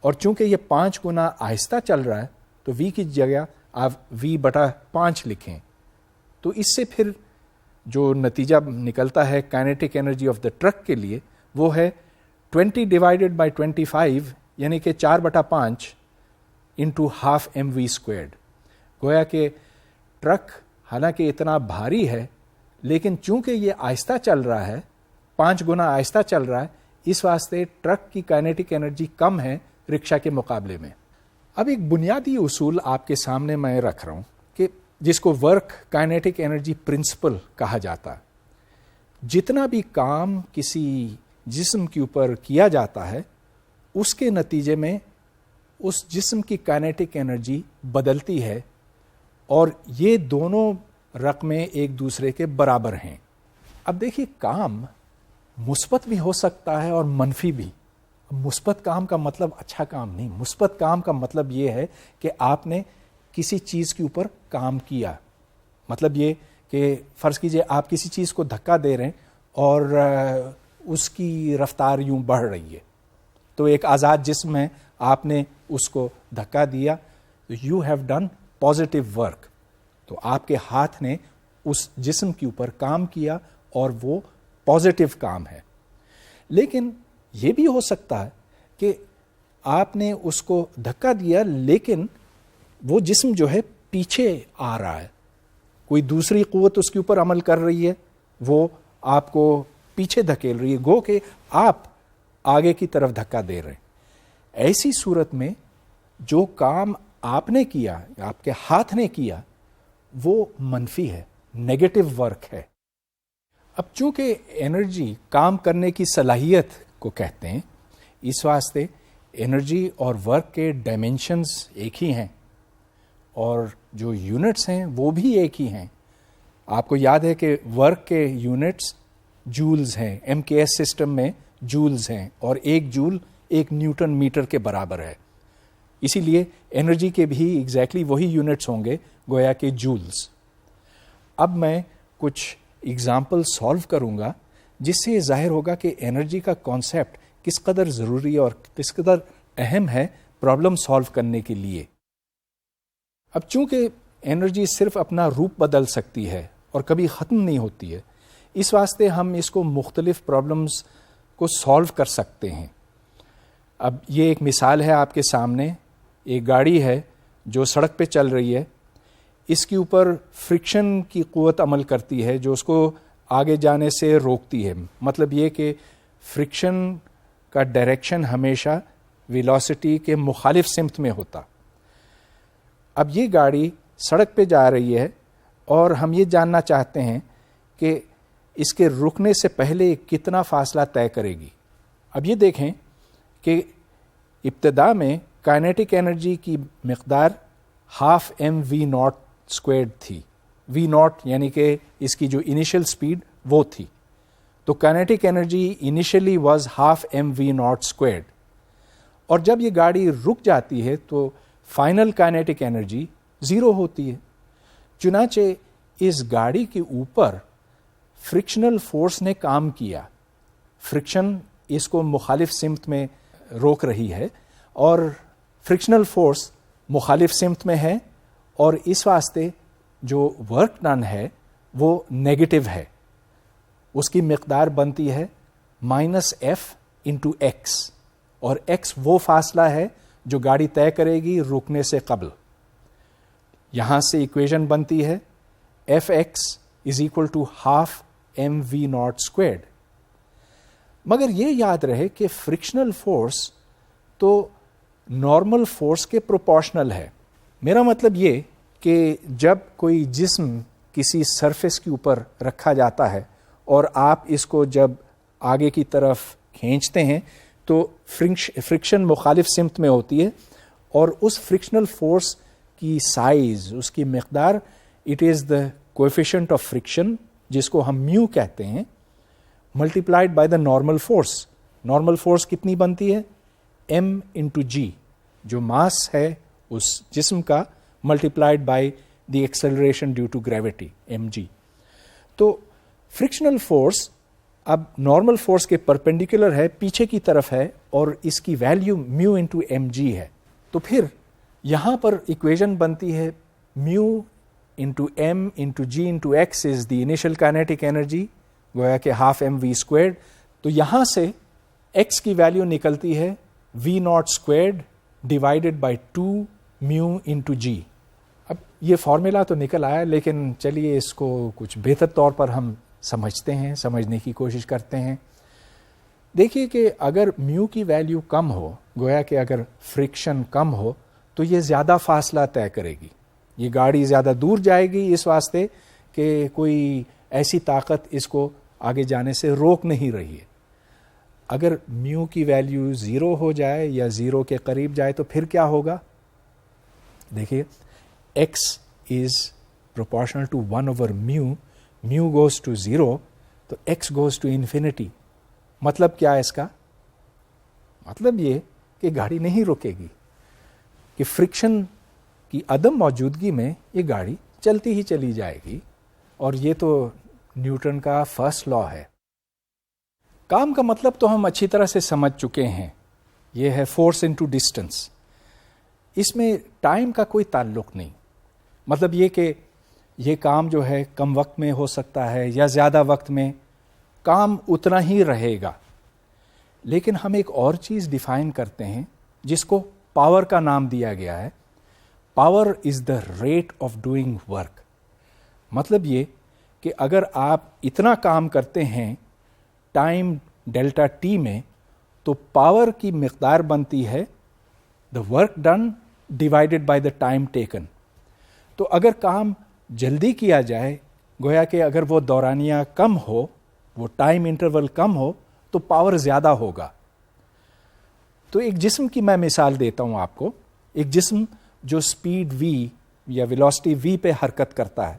اور چونکہ یہ 5 گنا آہستہ چل رہا ہے تو V کی جگہ آپ V/5 لکھیں. تو اس سے پھر جو نتیجہ نکلتا ہے kinetic energy of the truck کے لیے وہ ہے 20 ڈیوائڈیڈ بائی 25، یعنی کہ 4/5 انٹو ہاف MV اسکوائرڈ. گویا کہ ٹرک حالانکہ اتنا بھاری ہے لیکن چونکہ یہ آہستہ چل رہا ہے، 5 گنا آہستہ چل رہا ہے، اس واسطے ٹرک کی کائنیٹک انرجی کم ہے رکشہ کے مقابلے میں. اب ایک بنیادی اصول آپ کے سامنے میں رکھ رہا ہوں کہ جس کو ورک کائنیٹک انرجی پرنسپل کہا جاتا ہے. جتنا بھی کام کسی جسم کے اوپر کیا جاتا ہے اس کے نتیجے میں اس جسم کی کائنیٹک انرجی بدلتی ہے، اور یہ دونوں رقمیں ایک دوسرے کے برابر ہیں. اب دیکھیے کام مثبت بھی ہو سکتا ہے اور منفی بھی. مثبت کام کا مطلب اچھا کام نہیں، مثبت کام کا مطلب یہ ہے کہ آپ نے کسی چیز کے اوپر کام کیا. مطلب یہ کہ فرض کیجئے آپ کسی چیز کو دھکا دے رہے ہیں اور اس کی رفتار یوں بڑھ رہی ہے، تو ایک آزاد جسم ہے، آپ نے اس کو دھکا دیا، you have done positive work. تو آپ کے ہاتھ نے اس جسم کے اوپر کام کیا اور وہ پازیٹیو کام ہے. لیکن یہ بھی ہو سکتا ہے کہ آپ نے اس کو دھکا دیا لیکن وہ جسم جو ہے پیچھے آ رہا ہے، کوئی دوسری قوت اس کے اوپر عمل کر رہی ہے، وہ آپ کو پیچھے دھکیل رہی ہے، گو کہ آپ آگے کی طرف دھکا دے رہے ہیں. ایسی صورت میں جو کام آپ نے کیا، آپ کے ہاتھ نے کیا، وہ منفی ہے، نیگیٹو ورک ہے. اب چونکہ انرجی کام کرنے کی صلاحیت کو کہتے ہیں، اس واسطے انرجی اور ورک کے ڈائمینشنز ایک ہی ہیں اور جو یونٹس ہیں وہ بھی ایک ہی ہیں. آپ کو یاد ہے کہ ورک کے یونٹس جولز ہیں، MKS سسٹم میں جولز ہیں، اور ایک جول 1 نیوٹن میٹر کے برابر ہے. اسی لیے انرجی کے بھی ایگزیکٹلی وہی یونٹس ہوں گے، گویا کہ جولز. اب میں کچھ ایگزامپل سالو کروں گا جس سے یہ ظاہر ہوگا کہ انرجی کا کانسیپٹ کس قدر ضروری اور کس قدر اہم ہے پرابلم سالو کرنے کے لیے. اب چونکہ انرجی صرف اپنا روپ بدل سکتی ہے اور کبھی ختم نہیں ہوتی ہے. اس واسطے ہم اس کو مختلف پرابلمز کو سالو کر سکتے ہیں. اب یہ ایک مثال ہے آپ کے سامنے. ایک گاڑی ہے جو سڑک پہ چل رہی ہے, اس کے اوپر فرکشن کی قوت عمل کرتی ہے جو اس کو آگے جانے سے روکتی ہے. مطلب یہ کہ فرکشن کا ڈائریکشن ہمیشہ ویلوسٹی کے مخالف سمت میں ہوتا. اب یہ گاڑی سڑک پہ جا رہی ہے اور ہم یہ جاننا چاہتے ہیں کہ اس کے رکنے سے پہلے کتنا فاصلہ طے کرے گی. اب یہ دیکھیں کہ ابتدا میں کائنیٹک انرجی کی مقدار 12mv0² تھی. v0 یعنی کہ اس کی جو انیشل سپیڈ وہ تھی. تو kinetic energy initially was 12mv0². اور جب یہ گاڑی رک جاتی ہے تو فائنل کائنیٹک انرجی 0 ہوتی ہے. چنانچہ اس گاڑی کے اوپر فرکشنل فورس نے کام کیا. فرکشن اس کو مخالف سمت میں روک رہی ہے اور فرکشنل فورس مخالف سمت میں ہے, اور اس واسطے جو ورک ڈن ہے وہ نیگیٹو ہے. اس کی مقدار بنتی ہے -f/x, اور x وہ فاصلہ ہے جو گاڑی طے کرے گی رکنے سے قبل. یہاں سے ایکویژن بنتی ہے fx = 12mv0². مگر یہ یاد رہے کہ فرکشنل فورس تو نارمل فورس کے پروپورشنل ہے. میرا مطلب یہ کہ جب کوئی جسم کسی سرفیس کے اوپر رکھا جاتا ہے اور آپ اس کو جب آگے کی طرف کھینچتے ہیں تو فرکشن مخالف سمت میں ہوتی ہے, اور اس فرکشنل فورس کی سائز, اس کی مقدار, it is the coefficient of friction جس کو ہم میو کہتے ہیں, multiplied by the normal force. Normal force کتنی بنتی ہے؟ m/g, جو ماس ہے اس جسم کا, multiplied by the acceleration due to gravity mg. تو فرکشنل فورس اب نارمل فورس کے پرپینڈیکولر ہے, پیچھے کی طرف ہے, اور اس کی ویلیو μ/mg ہے. تو پھر یہاں پر ایکویژن بنتی ہے μ/m/g/x is the initial kinetic energy, گویا کہ 12mv². تو یہاں سے x کی ویلیو نکلتی ہے v0² ڈیوائڈیڈ بائی 2μ/g. اب یہ فارمولا تو نکل آیا, لیکن چلیے اس کو کچھ بہتر طور پر ہم سمجھتے ہیں, سمجھنے کی کوشش کرتے ہیں. دیکھیے کہ اگر میو کی ویلیو کم ہو, گویا کہ اگر فرکشن کم ہو, تو یہ زیادہ فاصلہ طے کرے گی. یہ گاڑی زیادہ دور جائے گی اس واسطے کہ کوئی ایسی طاقت اس کو آگے جانے سے روک نہیں رہی ہے. اگر میو کی ویلیو 0 ہو جائے یا 0 کے قریب جائے تو پھر کیا ہوگا؟ دیکھیے x is proportional to 1/μ, mu goes to 0, تو x goes to infinity. مطلب کیا ہے اس کا؟ مطلب یہ کہ گاڑی نہیں رکے گی, کہ فرکشن کی عدم موجودگی میں یہ گاڑی چلتی ہی چلی جائے گی. اور یہ تو نیوٹن کا فرسٹ لا ہے. کام کا مطلب تو ہم اچھی طرح سے سمجھ چکے ہیں, یہ ہے فورس انٹو ڈسٹینس. اس میں ٹائم کا کوئی تعلق نہیں. مطلب یہ کہ یہ کام جو ہے کم وقت میں ہو سکتا ہے یا زیادہ وقت میں, کام اتنا ہی رہے گا. لیکن ہم ایک اور چیز ڈیفائن کرتے ہیں جس کو پاور کا نام دیا گیا ہے. Power is the rate of doing work. مطلب یہ کہ اگر آپ اتنا کام کرتے ہیں ٹائم ڈیلٹا ٹی میں, تو پاور کی مقدار بنتی ہے the work done divided by the time taken. تو اگر کام جلدی کیا جائے, گویا کہ اگر وہ دورانیہ کم ہو, وہ ٹائم انٹرول کم ہو, تو پاور زیادہ ہوگا. تو ایک جسم کی میں مثال دیتا ہوں آپ کو. ایک جسم جو سپیڈ v یا ویلوسٹی v پہ حرکت کرتا ہے,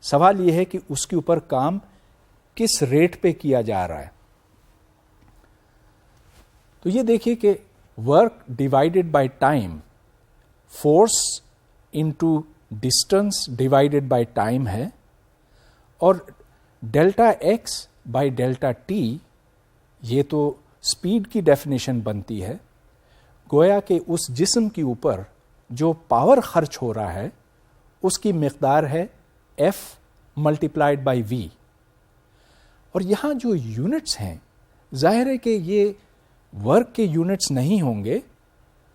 سوال یہ ہے کہ اس کے اوپر کام کس ریٹ پہ کیا جا رہا ہے. تو یہ دیکھیے کہ work divided by time, force into distance divided by time ہے, اور delta x by delta T یہ تو اسپیڈ کی ڈیفینیشن بنتی ہے. گویا کہ اس جسم کے اوپر جو پاور خرچ ہو رہا ہے اس کی مقدار ہے F ملٹیپلائڈ بائی V. اور یہاں جو یونٹس ہیں ظاہر ہے کہ یہ ورک کے یونٹس نہیں ہوں گے,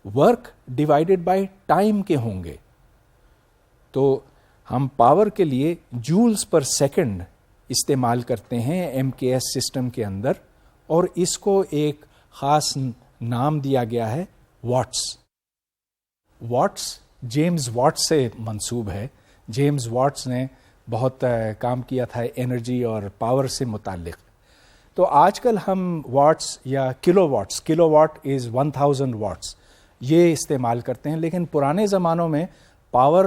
ورک ڈیوائڈیڈ بائی ٹائم کے ہوں گے. تو ہم پاور کے لیے جولز پر سیکنڈ استعمال کرتے ہیں MKS سسٹم کے اندر, اور اس کو ایک خاص نام دیا گیا ہے واٹس. واٹس جیمز واٹس سے منسوب ہے. جیمز واٹس نے بہت کام کیا تھا انرجی اور پاور سے متعلق. تو آج کل ہم واٹس یا کلو واٹ از 1000 واٹس یہ استعمال کرتے ہیں, لیکن پرانے زمانوں میں پاور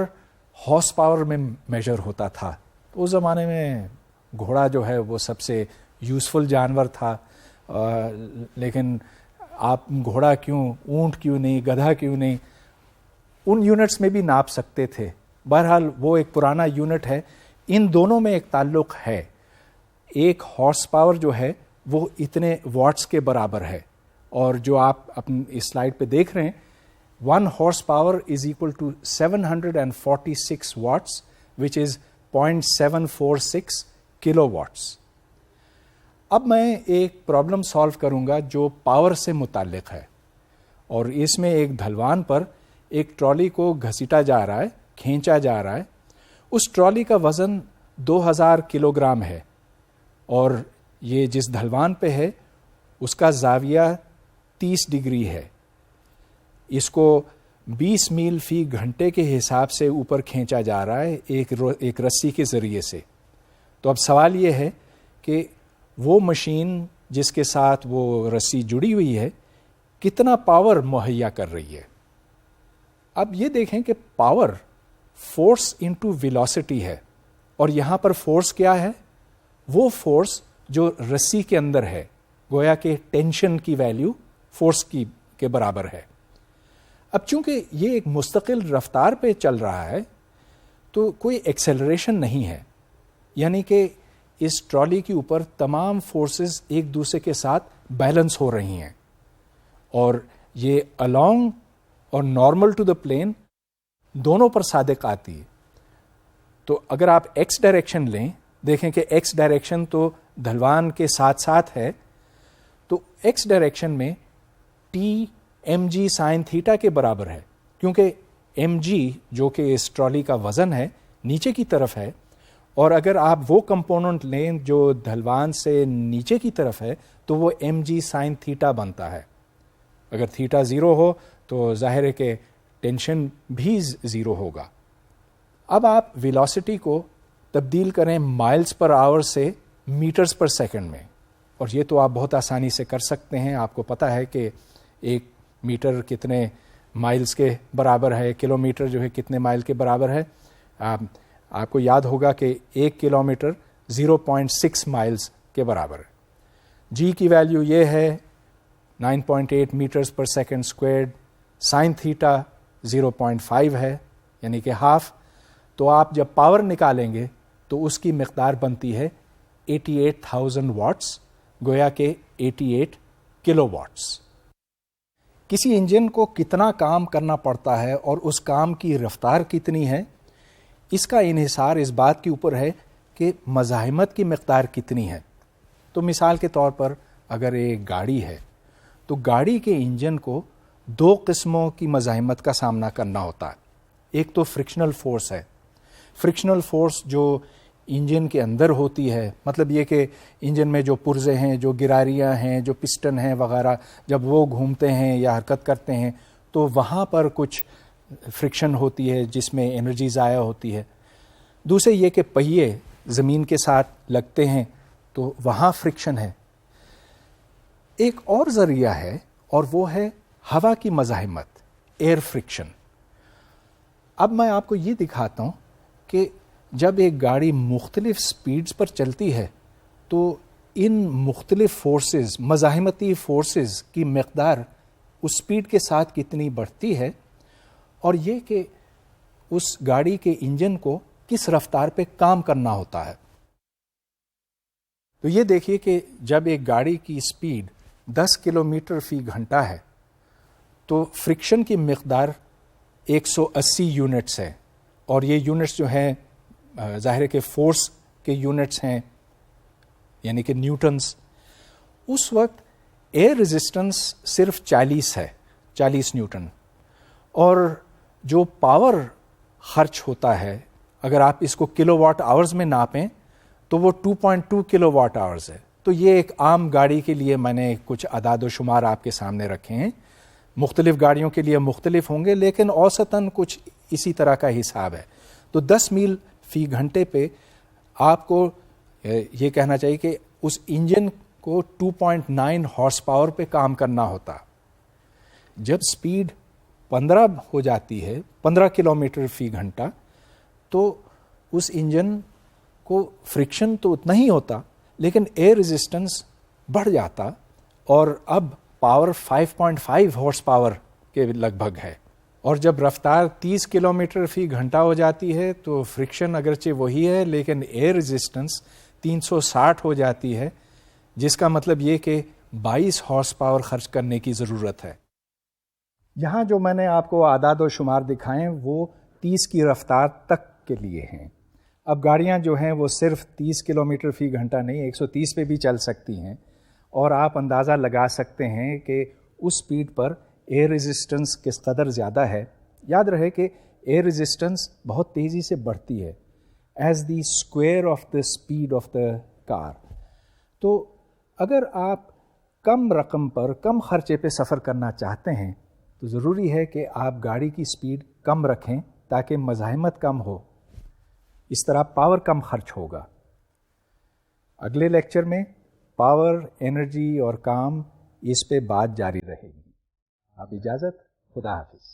ہارس پاور میں میجر ہوتا تھا. تو اس زمانے میں گھوڑا جو ہے وہ سب سے یوزفل جانور تھا, لیکن آپ گھوڑا کیوں, اونٹ کیوں نہیں, گدھا کیوں نہیں, ان یونٹس میں بھی ناپ سکتے تھے. بہرحال وہ ایک پرانا یونٹ ہے. ان دونوں میں ایک تعلق ہے. ایک ہارس پاور جو ہے وہ اتنے واٹس کے برابر ہے, اور جو آپ اپنی اس سلائڈ پہ دیکھ رہے ہیں 1 horse power is equal to 746 watts which is 0.746 kilowatts. اب میں ایک پرابلم سالو کروں گا جو پاور سے متعلق ہے, اور اس میں ایک ڈھلوان پر ایک ٹرالی کو گھسیٹا جا رہا ہے, کھینچا جا رہا ہے. اس ٹرالی کا وزن 2000 کلو گرام ہے, اور یہ جس ڈھلوان پہ ہے اس کا زاویہ 30 ڈگری ہے. اس کو 20 میل فی گھنٹے کے حساب سے اوپر کھینچا جا رہا ہے ایک رسی کے ذریعے سے. تو اب سوال یہ ہے کہ وہ مشین جس کے ساتھ وہ رسی جڑی ہوئی ہے کتنا پاور مہیا کر رہی ہے. اب یہ دیکھیں کہ پاور فورس انٹو ویلوسٹی ہے, اور یہاں پر فورس کیا ہے؟ وہ فورس جو رسی کے اندر ہے, گویا کہ ٹینشن کی ویلیو فورس کے برابر ہے. اب چونکہ یہ ایک مستقل رفتار پہ چل رہا ہے تو کوئی ایکسیلریشن نہیں ہے, یعنی کہ اس ٹرالی کے اوپر تمام فورسز ایک دوسرے کے ساتھ بیلنس ہو رہی ہیں, اور یہ along اور نارمل ٹو دا پلین دونوں پر صادق آتی ہے. تو اگر آپ ایکس ڈائریکشن لیں, دیکھیں کہ ایکس ڈائریکشن تو ڈھلوان کے ساتھ ساتھ ہے, تو ایکس ڈائریکشن میں T M G sine theta کے برابر ہے, کیونکہ ایم جی جو کہ اس ٹرالی کا وزن ہے نیچے کی طرف ہے, اور اگر آپ وہ کمپوننٹ لیں جو ڈھلوان سے نیچے کی طرف ہے تو وہ ایم جی سائن تھیٹا بنتا ہے. اگر تھیٹا 0 ہو تو ظاہر ہے کہ ٹینشن بھی 0 ہوگا. اب آپ ویلوسٹی کو تبدیل کریں مائلز پر آور سے میٹرز پر سیکنڈ میں, اور یہ تو آپ بہت آسانی سے کر سکتے ہیں. آپ کو پتا ہے کہ 1 میٹر کتنے مائلز کے برابر ہے, کلو میٹر جو ہے کتنے مائل کے برابر ہے. آپ کو یاد ہوگا کہ 1 کلو میٹر 0.6 مائلز کے برابر ہے. جی کی ویلیو یہ ہے 9.8 میٹرز پر سیکنڈ اسکوائرڈ, سائن تھیٹا 0.5 ہے یعنی کہ ہاف. تو آپ جب پاور نکالیں گے تو اس کی مقدار بنتی ہے 88,000 واٹس, گویا کہ 88 کلو واٹس. کسی انجن کو کتنا کام کرنا پڑتا ہے اور اس کام کی رفتار کتنی ہے, اس کا انحصار اس بات کے اوپر ہے کہ مزاحمت کی مقدار کتنی ہے. تو مثال کے طور پر اگر ایک گاڑی ہے تو گاڑی کے انجن کو 2 قسموں کی مزاحمت کا سامنا کرنا ہوتا ہے. ایک تو فرکشنل فورس ہے. فرکشنل فورس جو انجن کے اندر ہوتی ہے, مطلب یہ کہ انجن میں جو پرزے ہیں, جو گراریاں ہیں, جو پسٹن ہیں وغیرہ, جب وہ گھومتے ہیں یا حرکت کرتے ہیں تو وہاں پر کچھ فرکشن ہوتی ہے جس میں انرجی ضائع ہوتی ہے. دوسرے یہ کہ پہیے زمین کے ساتھ لگتے ہیں تو وہاں فرکشن ہے. ایک اور ذریعہ ہے اور وہ ہے ہوا کی مزاحمت, ایئر فرکشن. اب میں آپ کو یہ دکھاتا ہوں کہ جب ایک گاڑی مختلف سپیڈز پر چلتی ہے تو ان مختلف فورسز, مزاحمتی فورسز کی مقدار اس سپیڈ کے ساتھ کتنی بڑھتی ہے, اور یہ کہ اس گاڑی کے انجن کو کس رفتار پہ کام کرنا ہوتا ہے. تو یہ دیکھیے کہ جب ایک گاڑی کی سپیڈ 10 کلومیٹر فی گھنٹہ ہے تو فرکشن کی مقدار 180 یونٹس ہے, اور یہ یونٹس جو ہیں ظاہر ہے کہ فورس کے یونٹس ہیں، یعنی کہ نیوٹنس. اس وقت ایئر ریزسٹنس صرف 40 ہے، 40 نیوٹن. اور جو پاور خرچ ہوتا ہے اگر آپ اس کو کلو واٹ آورز میں ناپیں تو وہ 2.2 کلو واٹ آورز ہے. تو یہ ایک عام گاڑی کے لیے میں نے کچھ اعداد و شمار آپ کے سامنے رکھے ہیں. مختلف گاڑیوں کے لیے مختلف ہوں گے لیکن اوسطاً کچھ اسی طرح کا حساب ہے. تو 10 میل فی گھنٹے پہ آپ کو یہ کہنا چاہیے کہ اس انجن کو 2.9 ہارس پاور پہ کام کرنا ہوتا. جب سپیڈ 15 ہو جاتی ہے، 15 کلومیٹر فی گھنٹہ، تو اس انجن کو فرکشن تو اتنا ہی ہوتا لیکن ایئر ریزسٹنس بڑھ جاتا اور اب پاور 5.5 ہارس پاور کے لگ بھگ ہے. اور جب رفتار 30 کلومیٹر فی گھنٹہ ہو جاتی ہے تو فرکشن اگرچہ وہی ہے لیکن ایئر ریزسٹنس 360 ہو جاتی ہے، جس کا مطلب یہ کہ 22 ہارس پاور خرچ کرنے کی ضرورت ہے. یہاں جو میں نے آپ کو اعداد و شمار دکھائیں وہ 30 کی رفتار تک کے لیے ہیں. اب گاڑیاں جو ہیں وہ صرف 30 کلومیٹر فی گھنٹہ نہیں، 130 پہ بھی چل سکتی ہیں، اور آپ اندازہ لگا سکتے ہیں کہ اس سپیڈ پر ایئر ریزسٹنس کس قدر زیادہ ہے. یاد رہے کہ ایئر ریزسٹنس بہت تیزی سے بڑھتی ہے as the square of the speed of the car. تو اگر آپ کم رقم پر کم خرچے پہ سفر کرنا چاہتے ہیں تو ضروری ہے کہ آپ گاڑی کی سپیڈ کم رکھیں تاکہ مزاحمت کم ہو. اس طرح پاور کم خرچ ہوگا. اگلے لیکچر میں پاور، انرجی اور کام، اس پہ بات جاری رہے گی. آپ اجازت، خدا حافظ.